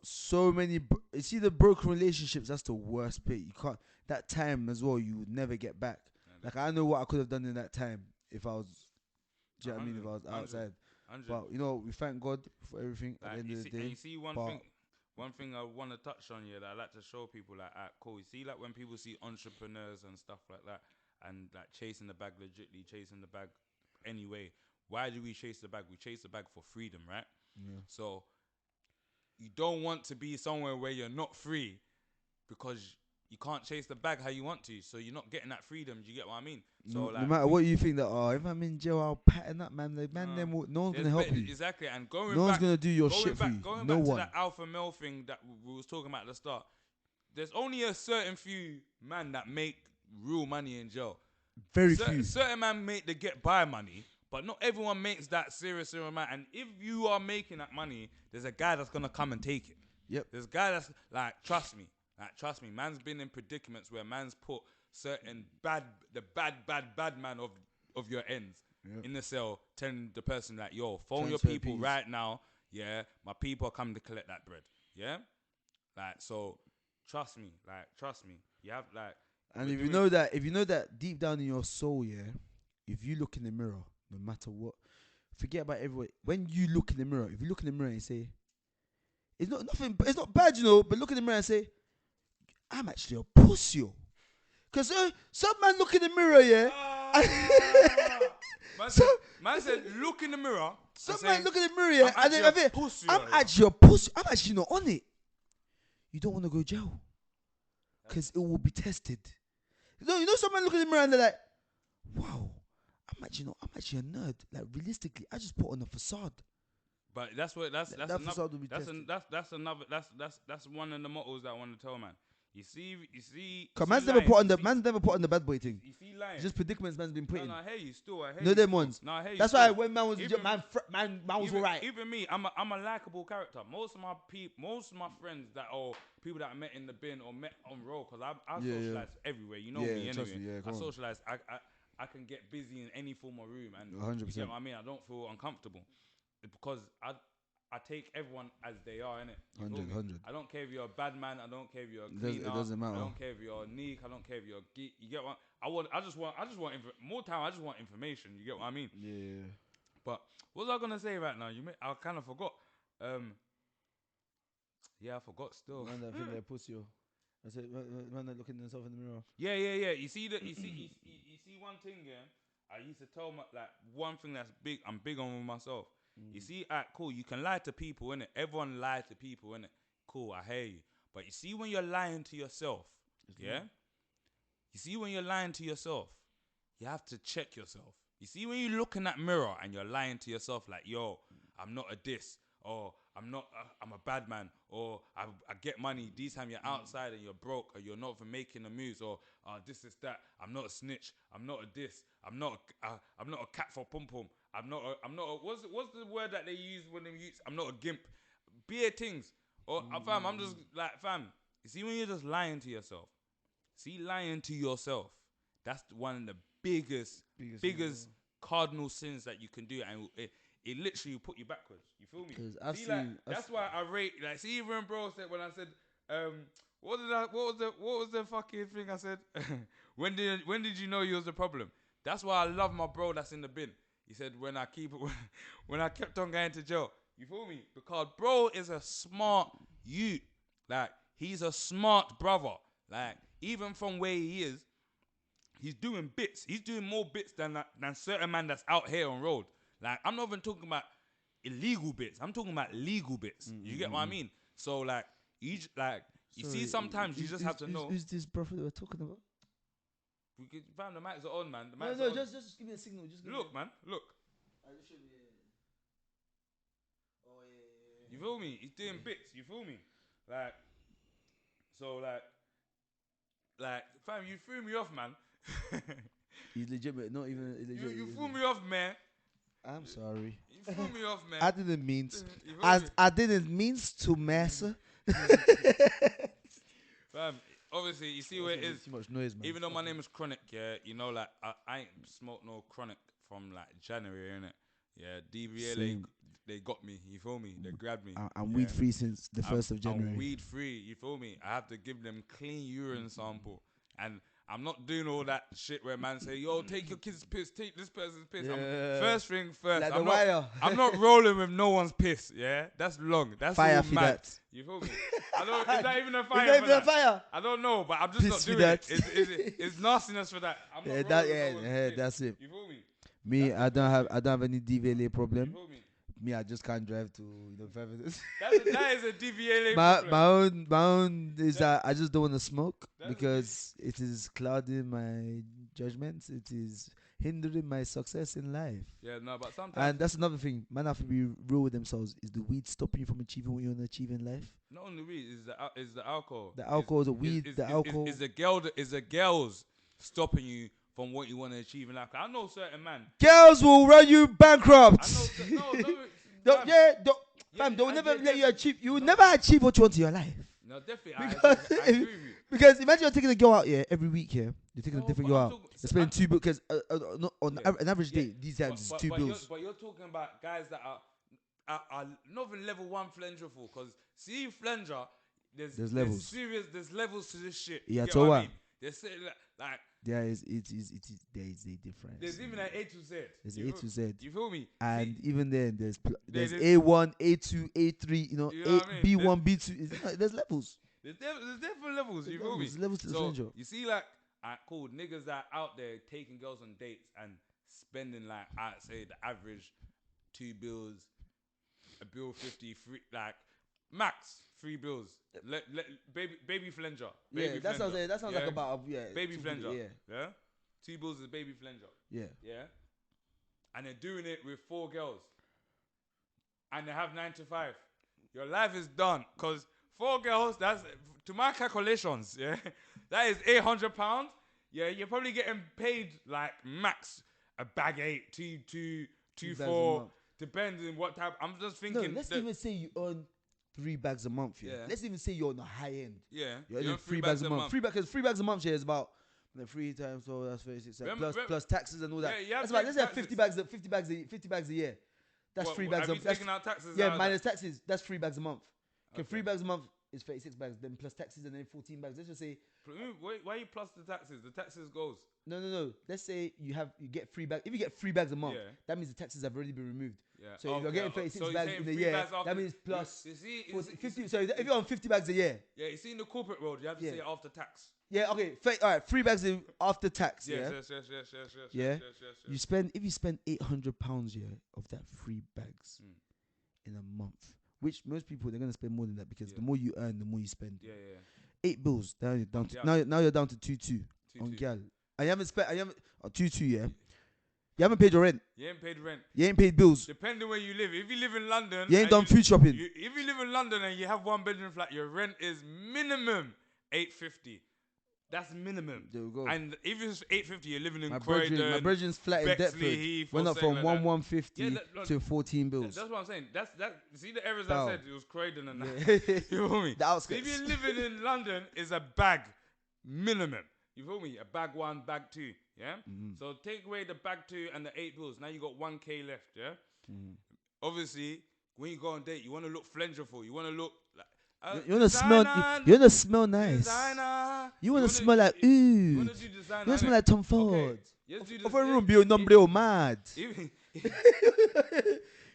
so many. You see, the broken relationships, that's the worst bit. You can't. That time as well, you would never get back. Like, I know what I could have done in that time if I was. Do you know what I mean? If I was outside. 100. But we thank God for everything at the end of the day. You see one thing I want to touch on here that I like to show people, like, cool. You see, like, when people see entrepreneurs and stuff like that, and like chasing the bag legitly, chasing the bag anyway. Why do we chase the bag? We chase the bag for freedom, right? Yeah. So you don't want to be somewhere where you're not free because you can't chase the bag how you want to. So you're not getting that freedom. Do you get what I mean? So no matter what you think that, if I'm in jail, I'll pattern up, man. No one's gonna help you. Exactly. And No one's gonna do your shit for you. Going No back one. to that alpha male thing that we was talking about at the start. There's only a certain few man that make real money in jail. Very few. Certain man make the get by money, But not everyone makes that serious amount. And if you are making that money, there's a guy that's gonna come and take it. Yep. There's a guy that's like, trust me. Man's been in predicaments where man's put certain bad man of your ends in the cell, telling the person that, yo, phone your Transfer people fees. right now. Yeah, my people are coming to collect that bread. Yeah, like, so trust me. You have like, And we're if you know that deep down in your soul, yeah, if you look in the mirror, no matter what, forget about everyone. When you look in the mirror, if you look in the mirror and say, it's not nothing, it's not bad, but look in the mirror and say, I'm actually a pussy. Cause some man look in the mirror, yeah. Man said, look in the mirror. Some man look in the mirror, yeah, I'm and then actually a pussy. I'm actually a pussy. I'm actually not on it. You don't want to go jail, cause it will be tested. You know, some man look in the mirror and they're like, wow, I'm actually a nerd. Like, realistically, I just put on a facade. But that's That facade will be tested. That's one of the mottos that I want to tell, man. You see. Cause man's never put on the bad boy thing. You see lying. Just predicaments man's been put in. No, I hear you still. No, them ones. No, I hear you. That's still. why when man was Even- man was alright. Even me, I'm a likable character. Most of my friends that are people that I met in the bin or met on road, because I socialize everywhere. You know me anyway. Trust me, I socialize. I can get busy in any form of room, and 100%. you get what I mean. I don't feel uncomfortable because I take everyone as they are, innit? 100. I don't care if you're a bad man. I don't care if you're a It cleaner. doesn't matter. I don't care if you're a neek. I don't care if you're a geek. You get what I just want more time. I just want information. You get what I mean? Yeah. But what was I gonna say right now? I kind of forgot. Yeah, I forgot still. Man that think they're pussy. I said, man that looking themselves in the mirror. Yeah. You see one thing, yeah. I used to tell one thing that's big. I'm big on with myself. You see, cool. You can lie to people, innit? Everyone lies to people, innit? Cool, I hear you. But you see when you're lying to yourself, yeah? You see when you're lying to yourself, you have to check yourself. You see when you look in that mirror and you're lying to yourself like, yo, I'm not a this, or I'm a bad man, or I get money. This time you're outside and you're broke, or you're not even making the moves, or this is that. I'm not a snitch. I'm not a this. I'm not a cat for pom pom. I'm not a what's the word that they use when they use? I'm not a gimp. Beer things. Or fam, I'm just like, fam. You see when you're just lying to yourself. See, lying to yourself. That's one of the biggest cardinal sins that you can do, and it literally will put you backwards. You feel me? That's why I rate. Like, see, even bro said when I said, what was the fucking thing I said? when did you know you was the problem? That's why I love my bro that's in the bin. He said when I kept on going to jail. You feel me? Because bro is a smart youth. Like, he's a smart brother. Like, even from where he is, he's doing bits. He's doing more bits than certain man that's out here on road. Like, I'm not even talking about illegal bits. I'm talking about legal bits. You get what I mean? So like, you see, sometimes you just have to know. Who's this brother that we're talking about? Fam, the mics are on, man. The mics No, are on. just give me a signal. Look, man, look. You feel me? He's doing bits. You feel me? Like, so like, fam, you threw me off, man. He's legitimate, not even legit. You threw me off, man. I'm sorry. You threw me off, man. I didn't mean to mess. Fam, obviously, you see where it is. Too much noise, man. Even though my name is Chronic, yeah, you know, like, I ain't smoked no Chronic from like January, innit? Yeah, DVLA, they got me. You feel me? They grabbed me. I'm weed free since the 1st of January. I'm weed free. You feel me? I have to give them clean urine sample, and I'm not doing all that shit where man say, yo, take your kid's piss, take this person's piss. Yeah. First thing first. Like I'm not rolling with no one's piss. Yeah, that's long. That's fire all for mad. that. You feel me? Is that even a fire? Is that even a fire? I don't know, but I'm just Piss not for doing that. it. It's nastiness for that. I'm not rolling with no one's piss. That's it. You feel me? Me, I don't have any DVLA problem. You feel me? Me, I just can't drive to 5 minutes. That is a DVLA problem. My own is that I just don't want to smoke because it is clouding my judgments. It is hindering my success in life. Yeah, no, but sometimes. And that's another thing. Man have to be real with themselves. Is the weed stopping you from achieving what you want to achieve in life? Not only weed, is the alcohol. The alcohol, the weed, the alcohol. Is the girls stopping you from what you want to achieve in life. I know certain man. Girls will run you bankrupt. I know. Don't, fam, they'll never let you achieve. You will never achieve what you want in your life. No, definitely. Because, I agree with you. because imagine you're taking a girl out every week you're taking a different girl out. You're spending 2 bills because on an average day these times it's 2 bills. But you're talking about guys that are not even level 1 Flenjor for, because see Flenjor, there's levels. There's levels to this shit. Yeah, so what I I mean? There's like there is there is a difference. there's even an A to Z. There's A to Z. You feel me? And even then there's there's A1, A2, A3, you know A, what I mean? B1, B2. There's levels. There's different levels. You feel me? There's levels to the So Flenjor. you see, like, cool niggas that are out there taking girls on dates and spending, like, I'd say the average 2 bills, a bill 53, like max 3 bills. Baby Flenjor. Yeah, that sounds like about baby 2 Flenjor. bills, Yeah. 2 bills is baby Flenjor. Yeah. Yeah. And they're doing it with 4 girls. And they have 9 to 5. Your life is done. Because 4 girls, that's, to my calculations, yeah, that is £800. Yeah, you're probably getting paid like max a bag 8, 2, 4, depending what type. I'm just thinking. No, let's even say you earn 3 bags a month. Yeah. Let's even say you're on the high end. Yeah. You're earning 3 bags a month. 3 bags a month here is about 3 times 12, that's 36. Plus taxes and all that. Yeah, that's about, let's say 50 bags a year. That's 3 bags a month. Taking out taxes? Yeah, minus taxes. That's 3 bags a month. Okay, 3 bags a month is 36 bags. Then plus taxes and then 14 bags. Let's just say. Why you plus the taxes? The taxes goes. No. Let's say you get 3 bags. If you get 3 bags a month, that means the taxes have already been removed. Yeah. So if you're getting 36 bags in a year, that means plus 50. So if you're on 50 bags a year. Yeah, you see in the corporate world, you have to say after tax. Yeah, okay. All right, 3 bags after tax. Yes. You spend if you spend £800 of that 3 bags in a month, which most people they're gonna spend more than that because the more you earn, the more you spend. Yeah. 8 bills. Now you're down to now you're down to 2 on gal. I haven't 2. Yeah. You haven't paid your rent. You ain't paid rent. You ain't paid bills. Depending where you live. If you live in London, you ain't done food shopping. If you live in London and you have 1-bedroom flat, your rent is minimum £850. That's minimum. There we go. And if it's £850, you're living in Croydon. My brethren's flat in Deptford went up from 150 to 14 bills. That's what I'm saying. See the areas I said, it was Croydon and that. You feel me? The outskirts. If you're living in London, it's a bag minimum. You feel me? A bag 1, bag 2. Yeah? So take away the bag 2 and the 8 bills. Now you got 1K left. Yeah? Obviously, when you go on date, you want to look flengerful. You want to look like. You wanna smell. You wanna smell nice. Designer. You wanna smell like ooh. You wanna smell like Tom Ford. Of a room, be a number or mad. You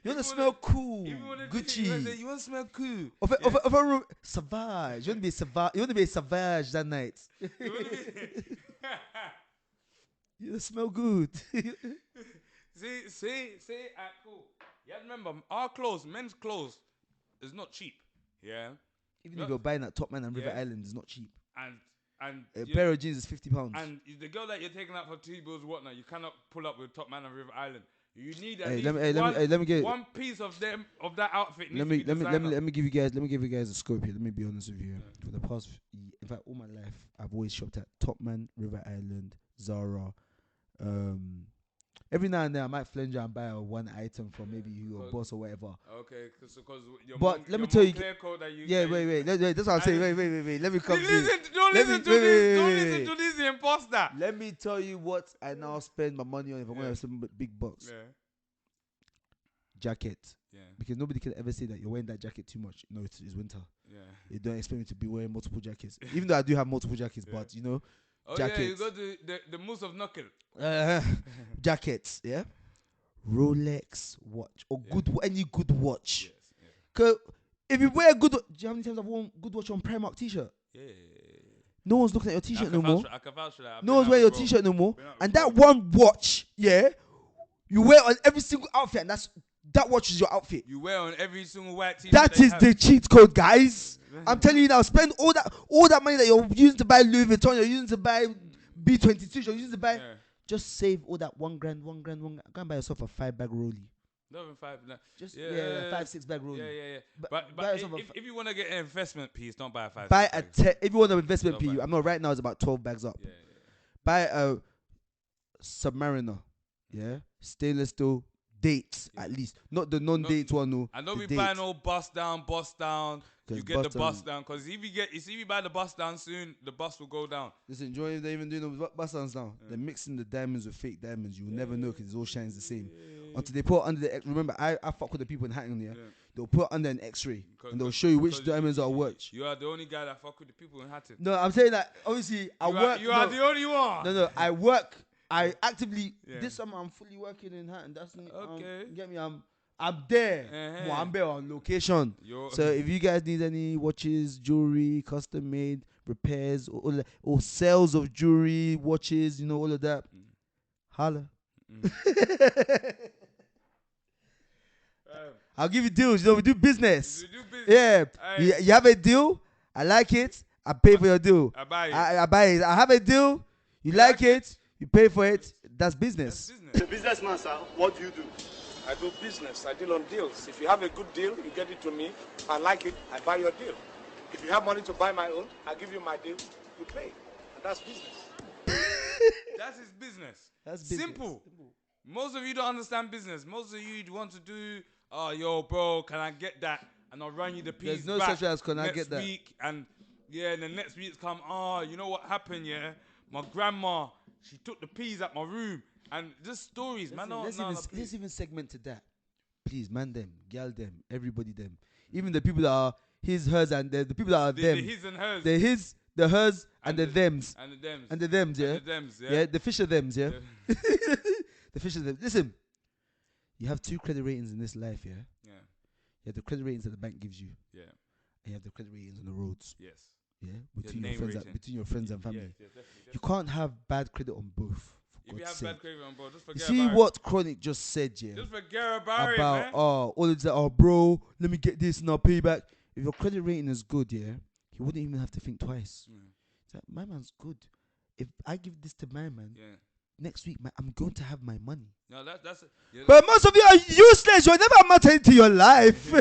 wanna smell cool, Gucci. You wanna smell cool. Of a room, savage. You wanna be savage. You wanna be a savage that night. You wanna smell good. See, cool. Yeah, remember, our clothes, men's clothes, is not cheap. Yeah. Even if you're buying at Top Man and River Island, it's not cheap. And a pair of jeans is £50. And the girl that you're taking out for 2 bills, whatnot, you cannot pull up with Top Man and River Island. You need one piece of that outfit. Let me give you guys a scope here. Let me be honest with you. For the past, in fact, all my life, I've always shopped at Top Man, River Island, Zara. Every now and then I might Flenjor and buy one item from maybe your boss or whatever. Okay, because let me tell you. Wait. That's what I'm saying. Wait. Let me come. Don't listen to this imposter. Let me tell you what I now spend my money on if I'm gonna have some big bucks. Yeah. Jacket. Yeah. Because nobody can ever say that you're wearing that jacket too much. No, it's winter. Yeah. You don't expect me to be wearing multiple jackets, even though I do have multiple jackets. But you know. Jackets. Yeah, you got the moose of knuckle. Jackets, yeah. Rolex watch or any good watch. Yes, yeah. Cause if you wear a good, do you know how many times I've worn good watch on Primark t-shirt? Yeah. No one's looking at your t-shirt no more. I can vouch for that. No one's wearing your t-shirt no more. And that one watch, yeah, you wear on every single outfit, and that watch is your outfit. You wear on every single white t-shirt. That is the cheat code, guys. I'm telling you now, spend all that money that you're using to buy Louis Vuitton, you're using to buy B22, you're using to buy. Just save all that £1 grand. Go and buy yourself a 5-bag rollie. Not even 5. No. Just 5-6 bag rollie. Yeah. But if you want to get an investment piece, don't buy a 5. If you want an investment piece, I know right now it's about 12 bags up. Yeah. Buy Submariner. Yeah, stainless steel dates at least, not the non-dates one. No, I don't the be buying dates. all bust down. You 'Cause get the bust down- bust down because if you buy the bust down soon, the bust will go down. Listen, do you know what they're even doing with bust downs now? They're mixing the diamonds with fake diamonds. You will never know because it all shines the same. Until they put it under the remember, I fuck with the people in Hatton here. Yeah. They'll put it under an X-ray and they'll show you which diamonds are which. You are the only guy that fuck with the people in Hatton. No, I'm saying that obviously I work. You are the only one. No, I work. I actively Yeah. this summer I'm fully working in Hatton. That's Okay. you get me. I'm there. Uh-huh. I'm there on location. So if you guys need any watches, jewelry, custom made repairs, or sales of jewelry, watches, you know, all of that, holla. I'll give you deals. You know, we do business. Yeah, you have a deal. I like it. I pay for your deal. I buy it. I buy it. I have a deal. You like it. You pay for it. That's business. As a businessman, sir, what do you do? I do business. I deal on deals. If you have a good deal, you get it to me. If I like it, I buy your deal. If you have money to buy my own, I give you my deal. You pay. And that's business. That's his business. That's business. Simple. Most of you don't understand business. Most of you want to do, yo, bro, can I get that? And I'll run you the piece There's no back such as can I next get that. week. And yeah, and the next week's come, you know what happened, yeah? My grandma, she took the peas at my room. And just stories, man. Let's even segment to that. Please, man, them, gal, them, everybody, them. Even the people that are his, hers, and the people that are them. The his and hers. The his, the hers, and the thems. And the thems. And the thems, yeah? And the thems, yeah. Yeah, the Fisher thems, yeah? The Fisher thems. Listen, you have 2 credit ratings in this life, yeah? Yeah. You have the credit ratings that the bank gives you. Yeah. And you have the credit ratings on the roads. Yes. Yeah? name rating. Between your friends and family. Yes, definitely. You can't have bad credit on both. If you have bad credit on board, just You forget see about what Chronic just said, yeah? it. Just forget about it, About, man. all of that, bro, let me get this and I'll pay back. If your credit rating is good, yeah, he wouldn't even have to think twice. It's like, my man's good. If I give this to my man, next week, man, I'm going to have my money. No, that's yeah, But most of you are useless. You're never matter into your life.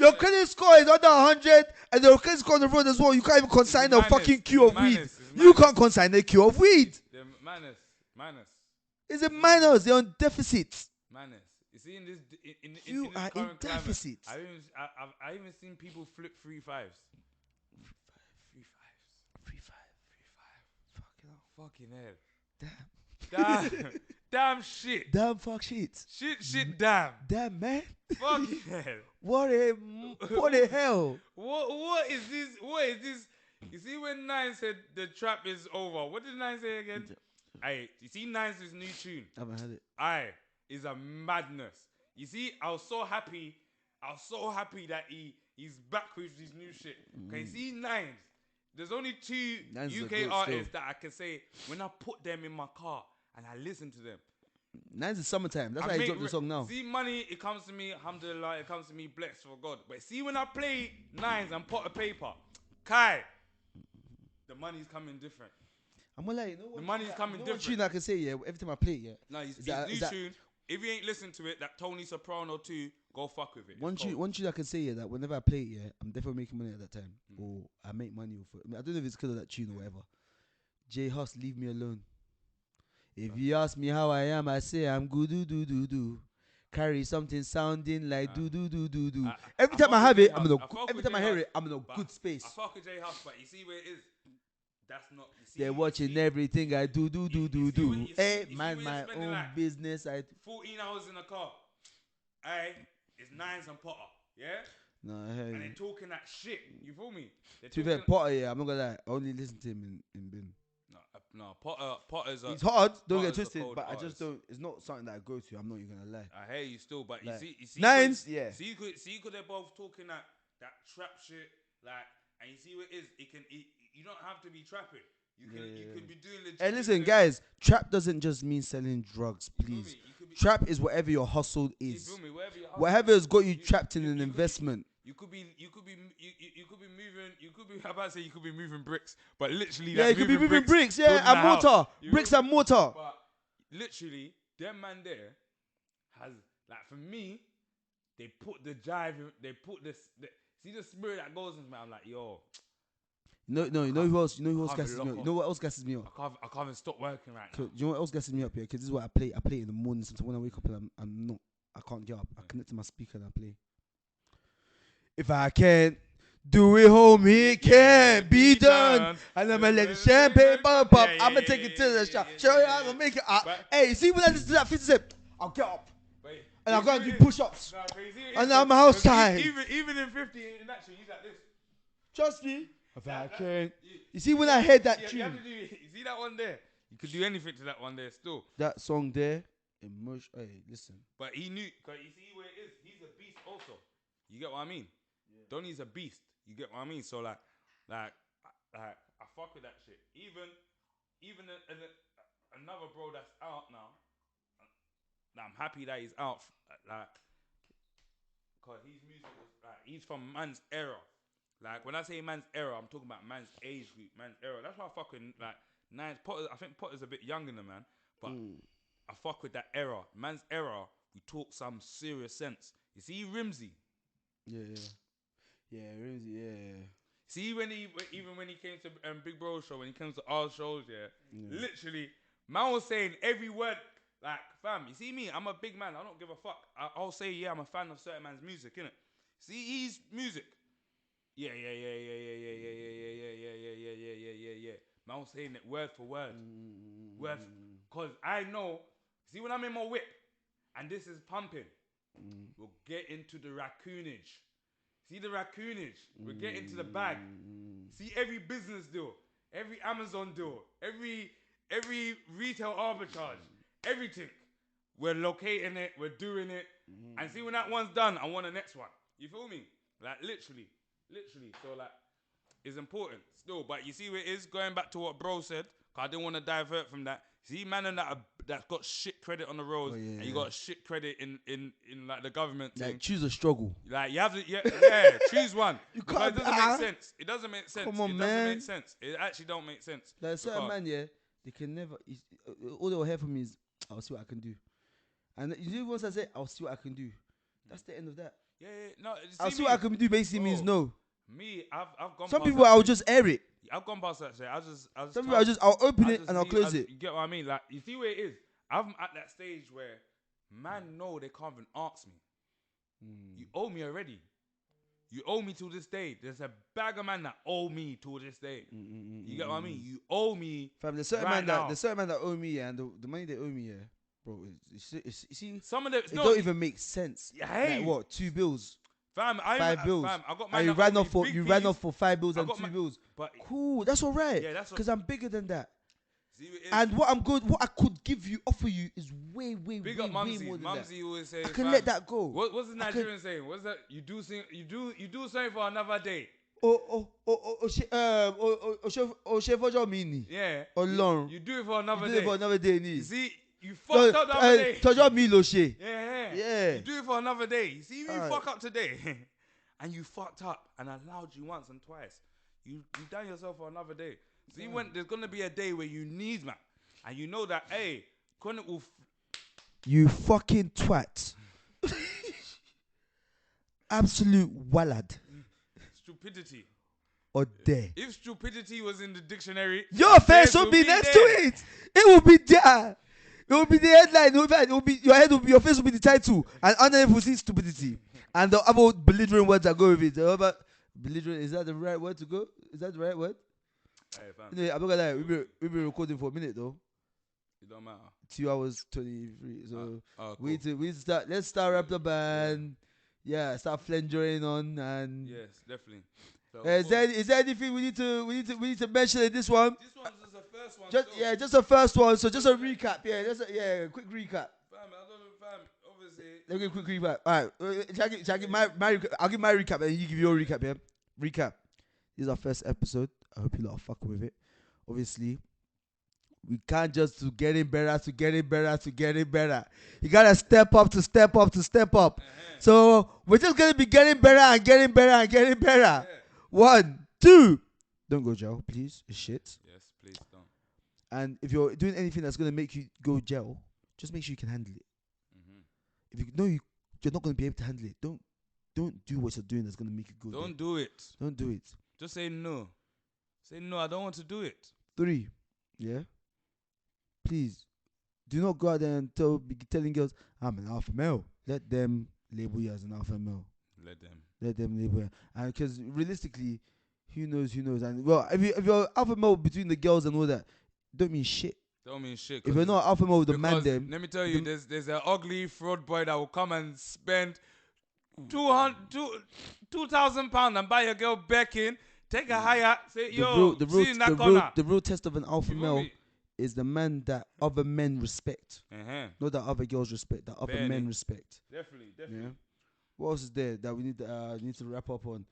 Your credit score is under 100, and your credit score on the road as well. You can't even consign a fucking queue of weed. You can't consign a queue of weed. The minus. Is it minus? They're on deficit. Minus. You see, in this, You this are in current climate, deficit. I even seen people flip 3 5s. 3 5s. Fucking hell. Damn. Damn shit. Damn fuck shit. Shit, damn. Damn, man. Fucking hell. What a hell. What is this? What is this? You see when Nine said the trap is over. What did Nine say again? Aye, you see Nine's new tune. I haven't had it. Aye, is a madness. You see, I was so happy that he's back with his new shit. Can you see Nines? There's only 2 Nines is a UK good artists still. that I can say when I put them in my car and I listen to them. Nine's is summertime. That's I why he make dropped the song now. See, money, it comes to me, alhamdulillah, it comes to me, blessed for God. But see, when I play Nines and pot of paper, Kai, the money's coming different. I'm gonna lie, you know what? The money's coming What different. tune I can say, yeah, every time I play it, yeah. No, his Is that- new is that- tune, if you ain't listened to it, that Tony Soprano 2, go fuck with it. It's One cold. tune I can say, yeah, that whenever I play it, yeah, I'm definitely making money at that time. Or I make money off it. I mean, I don't know if it's because of that tune or whatever. J Hus, Leave Me Alone. If you ask me how I am, I say I'm good, do. Carry something sounding like do. Every time I have it, I'm in a every time I hear it, I'm in a good space. I fuck with J House, but you see where it is? That's not. You see, They're watching everything I do. you Hey, see mind when my you're spending own like business. 14 hours in a car. Aye, it's Nines and Potter. Yeah? No, And hey. they're talking that shit. You feel me? They're To be fair, talking- Potter, yeah, I'm not gonna lie. I only listen to him in bin. No, Potter's a. He's hard, don't get Potter's a twisted, cold but I artist. just don't. It's not something that I go to. I'm not even gonna lie. I hear you still, but Like, you see, Nines, could- yeah. See, you could they're both talking that trap shit, like, and you see what it is. You don't have to be trapping. You could be doing legit. Hey, listen, business. guys. Trap doesn't just mean selling drugs, You feel please. me? You could be, Trap is whatever your hustle you is. feel me? Whatever has got you trapped in you an could be- investment. You could be moving. You could be. How about to say you could be moving bricks, but literally, Yeah, like, you could be moving bricks, building yeah, a and house. mortar. You Bricks feel and me? mortar. But literally, them man there has, like, for me, they put the jive. They put this. See the spirit that goes into me. I'm like, yo. No, you know who else? You know who else gasses me up? You know what else gasses me up? I can't even stop working right now. Do you know what else gasses me up here? Because this is what I play. I play in the morning. Sometimes when I wake up and I can't get up. I connect to my speaker and I play. If I can't do it, home, it can't be done. And I'm gonna let the champagne pop up. I'm gonna take it to the shop. Show you how to make it up. Hey, see when I listen to that 50 Cent, I'll get up and I'll go and do push-ups. And I'm outside. Even in 50, in action, he's like this. Trust me. If I can't. You see when I heard that tune. You see that one there? You could do anything to that one there still. That song there, emotion. Hey, listen. But he knew, cause you see where it is. He's a beast also. You get what I mean? Yeah. Donnie's a beast. You get what I mean? So like, I fuck with that shit. Even another bro that's out now. I'm happy that he's out. Cause his music was like, he's from man's era. Like when I say man's era, I'm talking about man's age group, man's era. That's why I fuck with like Nines. Potter, I think Potter's a bit younger than man, but I fuck with that era. Man's era, we talk some serious sense. You see Rimsey. Yeah, Rimsey. Yeah. See when he came to Big Bro show, when he comes to our shows, literally, man was saying every word. Like, fam, you see me? I'm a big man. I don't give a fuck. I'll say, yeah, I'm a fan of certain man's music, innit? See his music. Yeah. Man was saying it word for word. Because I know, see when I'm in my whip and this is pumping, we'll get into the raccoonage. See the raccoonage? We'll get into the bag. See every business deal, every Amazon deal, every retail arbitrage, everything. We're locating it, we're doing it. And see when that one's done, I want the next one. You feel me? Like literally. So like, it's important still. But you see where it is? Going back to what bro said, cause I didn't want to divert from that. See man that's got shit credit on the roads, and you got shit credit in like the government thing. Like choose a struggle. Like you have to, choose one. You can't. It doesn't make sense. It doesn't make sense. Come on, it man. doesn't make sense. It actually don't make sense. Like a certain man, they can never. All they'll hear from me is, "I'll see what I can do," and you know once I say, "I'll see what I can do," that's the end of that. Yeah. No, I'll see what I can do. Basically means no. Me, I've gone. Some people I'll just air it. I've gone past that shit. Some people I'll open it and I'll close it. You get what I mean? Like you see where it is. I'm at that stage where man know they can't even ask me. You owe me already. You owe me till this day. There's a bag of man that owe me till this day. You get what I mean? You owe me. Fam, there's certain man that owe me, and the money they owe me, bro. You see, some of them don't even make sense. Like what? 2 bills. Fam, 5 bills. Fam, I got and you ran off for 5 bills and 2 bills. But cool, that's all right. Yeah, that's because I'm bigger than that. And what I could offer you is way more than that. Mumsy always say, I can let that go. What's the Nigerian saying? What's that? You do something for another day. Yeah. Ọlọ́run. You do it for another day. You do it for another day. You see, you fucked up the other day. Tọ́jọ́ mi ló ṣe. Yeah. You do it for another day. You see, you fuck up today, and you fucked up, and I allowed you once and twice. You done yourself for another day. See, when there's gonna be a day where you need man, and you know that, hey, Connor will. You fucking twat. Absolute wallad. Stupidity. Or dare. If stupidity was in the dictionary, your face will be next to it. It will be there. It will be the headline. It will be your face will be the title, and under it will see stupidity. And the other belligerent words that go with it. Belligerent, is that the right word to go? Is that the right word? Hey, fam. Anyway, I'm not gonna lie. We've been recording for a minute though. It don't matter. 2 hours 23. So cool. we need to start. Let's start wrap the band. Yeah, start flenjoring on and. Yes, definitely. So is there anything we need to mention in this one? This one's just the first one. Just the first one. So just a recap. Yeah, quick recap. Fam, I don't know, fam. Obviously. Let me give a quick recap. All right, shall I give my I'll give my recap and you give your recap. Yeah, recap. This is our first episode. I hope you lot are fucking with it. Obviously, we can't just to getting better. You gotta step up. So we're just gonna be getting better and getting better. Yeah. 1, 2. Don't go jail, please. It's shit. Yes, please don't. And if you're doing anything that's gonna make you go jail, just make sure you can handle it. If you know you're not gonna be able to handle it, don't do what you're doing that's gonna make you go. Don't do it. Don't do it. Just say no. Say no, I don't want to do it. 3, yeah. Please, do not go out there and be telling girls, I'm an alpha male. Let them label you as an alpha male. Let them label you. And because realistically, who knows? And well, if you're alpha male between the girls and all that, don't mean shit. Don't mean shit. If you're not alpha male with the man, then let me tell you, there's an ugly fraud boy that will come and spend 2,000 pounds and buy a girl Beckin, take a higher, say yo, see in that corner. The real test of an alpha male is the man that other men respect. Not that other girls respect, that other men respect. Definitely. Yeah. What else is there that we need to wrap up on?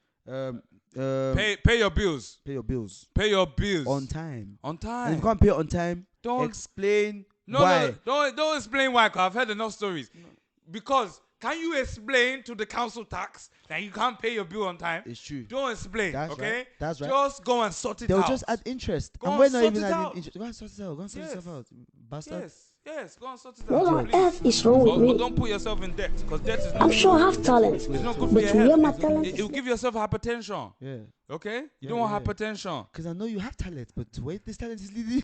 Pay your bills. Pay your bills. Pay your bills. On time. On time. And if you can't pay it on time, don't explain why. No, don't explain why, because I've heard enough stories. No. Because can you explain to the council tax that you can't pay your bill on time? It's true. Don't explain, That's okay? Right. That's right. Just go and sort it out. They'll just add interest. Go and we're not sort even it adding out. interest. Go and sort it out. Go and sort yourself out. Bastard. Yes, go and sort it out. What on earth is wrong with me? Don't put yourself in debt, because debt is not I'm good. sure I have talent. It's not good But for to your hear my health. talent It'll give yourself hypertension. Yeah. Okay? You Yeah, don't want yeah. hypertension. Because I know you have talent, but the way this talent is leading.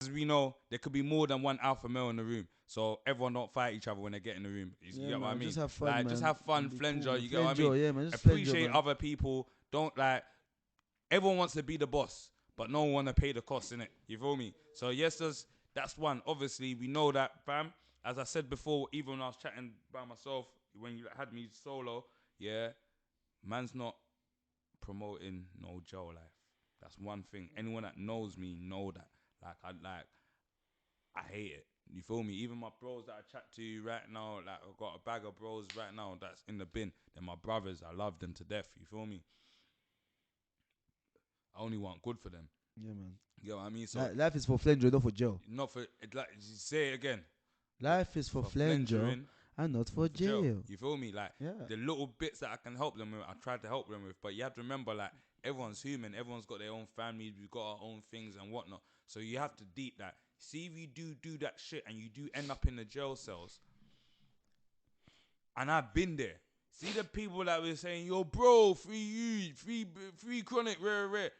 As we know, there could be more than one alpha male in the room. So everyone don't fight each other when they get in the room. You get what I mean? Just have fun, like, man. just have fun, Be Flenjor. cool. You get what I mean? Yeah, man. Just Appreciate man. other people. Don't everyone wants to be the boss, but no one want to pay the cost, innit? You feel me? So yes, that's one. Obviously, we know that, fam. As I said before, even when I was chatting by myself, when you had me solo, yeah, man's not promoting no jail life. That's one thing. Anyone that knows me know that. I hate it. You feel me? Even my bros that I chat to right now, I've got a bag of bros right now that's in the bin. They're my brothers. I love them to death. You feel me? I only want good for them. Yeah, man. You know what I mean? So life is for Flenjor, not for jail. not for say it again. Life is for Flenjor and not for jail. You feel me? The little bits that I can help them with, I try to help them with. But you have to remember, everyone's human. Everyone's got their own families. We've got our own things and whatnot. So you have to deep that. See if you do that shit and you do end up in the jail cells. And I've been there. See the people that were saying, yo, bro, free you, free chronic, rare.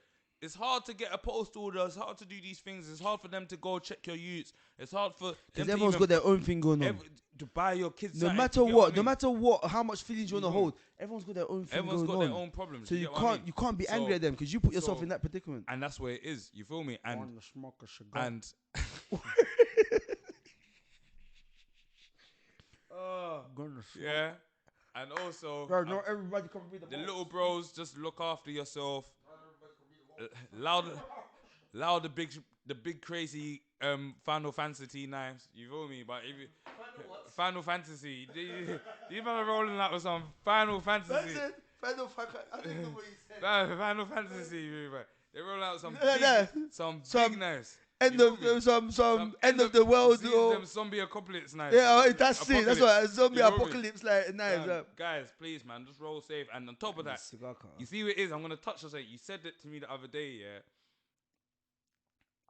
It's hard to get a post order. It's hard to do these things. It's hard for them to go check your youths. It's hard for because everyone's got their own thing going on. To buy your kids. No matter what, how much feelings you want to hold, everyone's got their own thing everyone's going got on. their own problems. So you can't be angry at them because you put yourself in that predicament. And that's where it is. You feel me? And yeah. And also, bro, not everybody can read the little bros, just look after yourself. Loud the big crazy Final Fantasy knives. You feel me? But if you, Final Fantasy, these men are rolling out with some Final Fantasy. That's it. Final Fantasy. I didn't know what you said. Final Fantasy, bro. They roll out some big knives. End of the world. Them zombie apocalypse knives. Yeah, that's it. That's what zombie apocalypse knives. Guys, please, man, just roll safe. And on top of that, you see what it is. I'm gonna touch on something. You said it to me the other day. Yeah,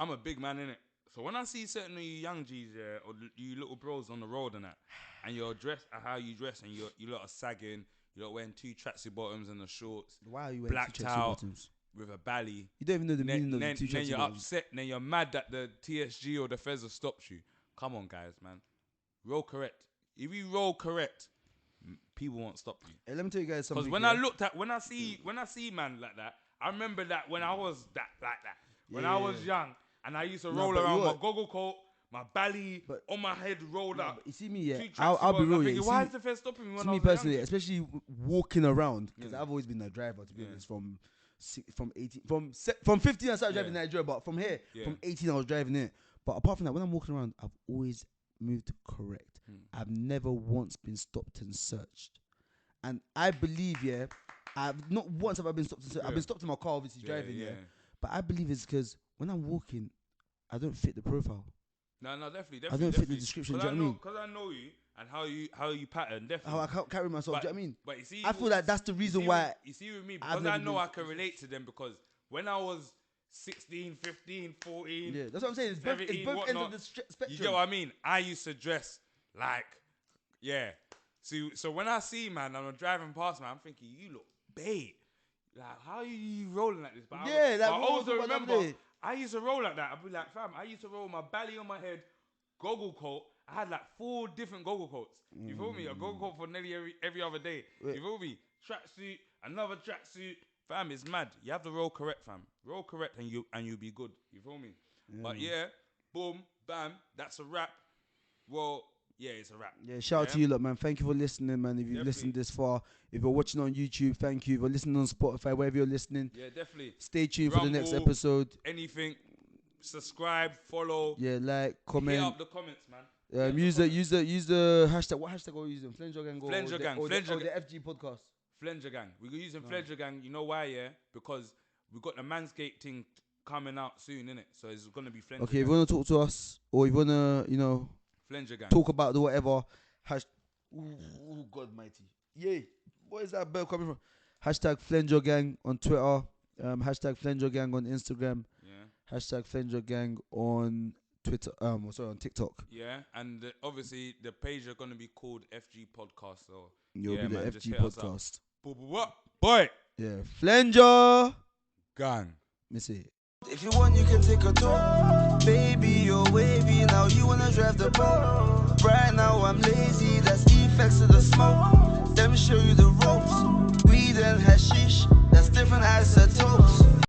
I'm a big man, innit? So when I see certain of you young G's, yeah, or you little bros on the road and that, and you're dressed how you dress, and you lot are sagging, you lot wearing 2 tracksuit bottoms and the shorts. Why are you wearing blacked 2 tracksuit out bottoms? With a bally. You don't even know the meaning of the 2 tracksuit Then you're bottoms. upset. Then you're mad that the TSG or the Fez have stopped you. Come on, guys, man. Roll correct. If you roll correct, people won't stop you. Hey, let me tell you guys something. Because when I see man like that, I remember that when I was like that. When I was young, and I used to roll around my goggle coat, my belly on my head rolled up. You see me, yeah. I'll be real, yeah. Why is the Fed stopping me when I was personally, young? especially walking around, because I've always been a driver, to be honest, from 15 I started driving in Nigeria, but from here, from 18 I was driving it. But apart from that, when I'm walking around, I've always moved correct. I've never once been stopped and searched. And I believe, I've not once have I been stopped and searched. I've been stopped in my car, obviously driving, but I believe it's because when I'm walking, I don't fit the profile. No, definitely. I don't fit the description. Do you know what I mean? Because I know you and how you pattern, definitely. How I carry myself. Do you know what I mean? But you see, I feel like that's the reason why. You see with me, because I know I can relate to them, because when I was 16, 15, 14, yeah, that's what I'm saying. It's both ends of the spectrum. You get what I mean? I used to dress like, So when I see man, and I'm driving past man, I'm thinking, you look bait. Like, how are you rolling like this? But Yeah, I like, what also was the remember, other day? I used to roll like that. I'd be like, fam, I used to roll my belly on my head, goggle coat. I had like 4 different goggle coats. You feel me? A goggle coat for nearly every other day. You feel me? Tracksuit, another tracksuit. Fam, it's mad. You have to roll correct, fam. Roll correct and you'll be good. You feel me? But yeah, boom, bam, that's a wrap. Well, yeah, it's a wrap. Yeah, shout out to you, lot, man. Thank you for listening, man. If you've listened this far, if you're watching on YouTube, thank you. If you're listening on Spotify, wherever you're listening, Yeah, definitely. stay tuned for the next Rumble, episode. Anything, subscribe, follow. Yeah, like, Hit comment. up the comments, man. Use the hashtag. What hashtag are we using? Flenjor Gang. Flenjor Gang. Or Flenjor the FG podcast. Flenjor Gang. We're using Flenjor Gang. You know why, yeah? Because we got the Manscaped thing coming out soon, innit? So it's gonna be Flenjor Okay, Gang. if you wanna talk to us, or if you wanna, Flenjor Gang. talk about the whatever. Oh God, mighty. Yay. Where is that bell coming from? Hashtag Flenjor Gang on Twitter. Hashtag Flenjor Gang on Instagram. Yeah. Hashtag Flenjor Gang on Twitter. On TikTok. Yeah, and obviously the page are gonna be called FG Podcast. So You'll yeah, be man, the just FG hit us up. podcast. What? Boy. Yeah, Flenjor Gang. Let me see. If you want, you can take a tour. Baby, you're wavy, now you wanna drive the boat. Right now I'm lazy, that's effects of the smoke. Let me show you the ropes. Weed and hashish, that's different isotopes.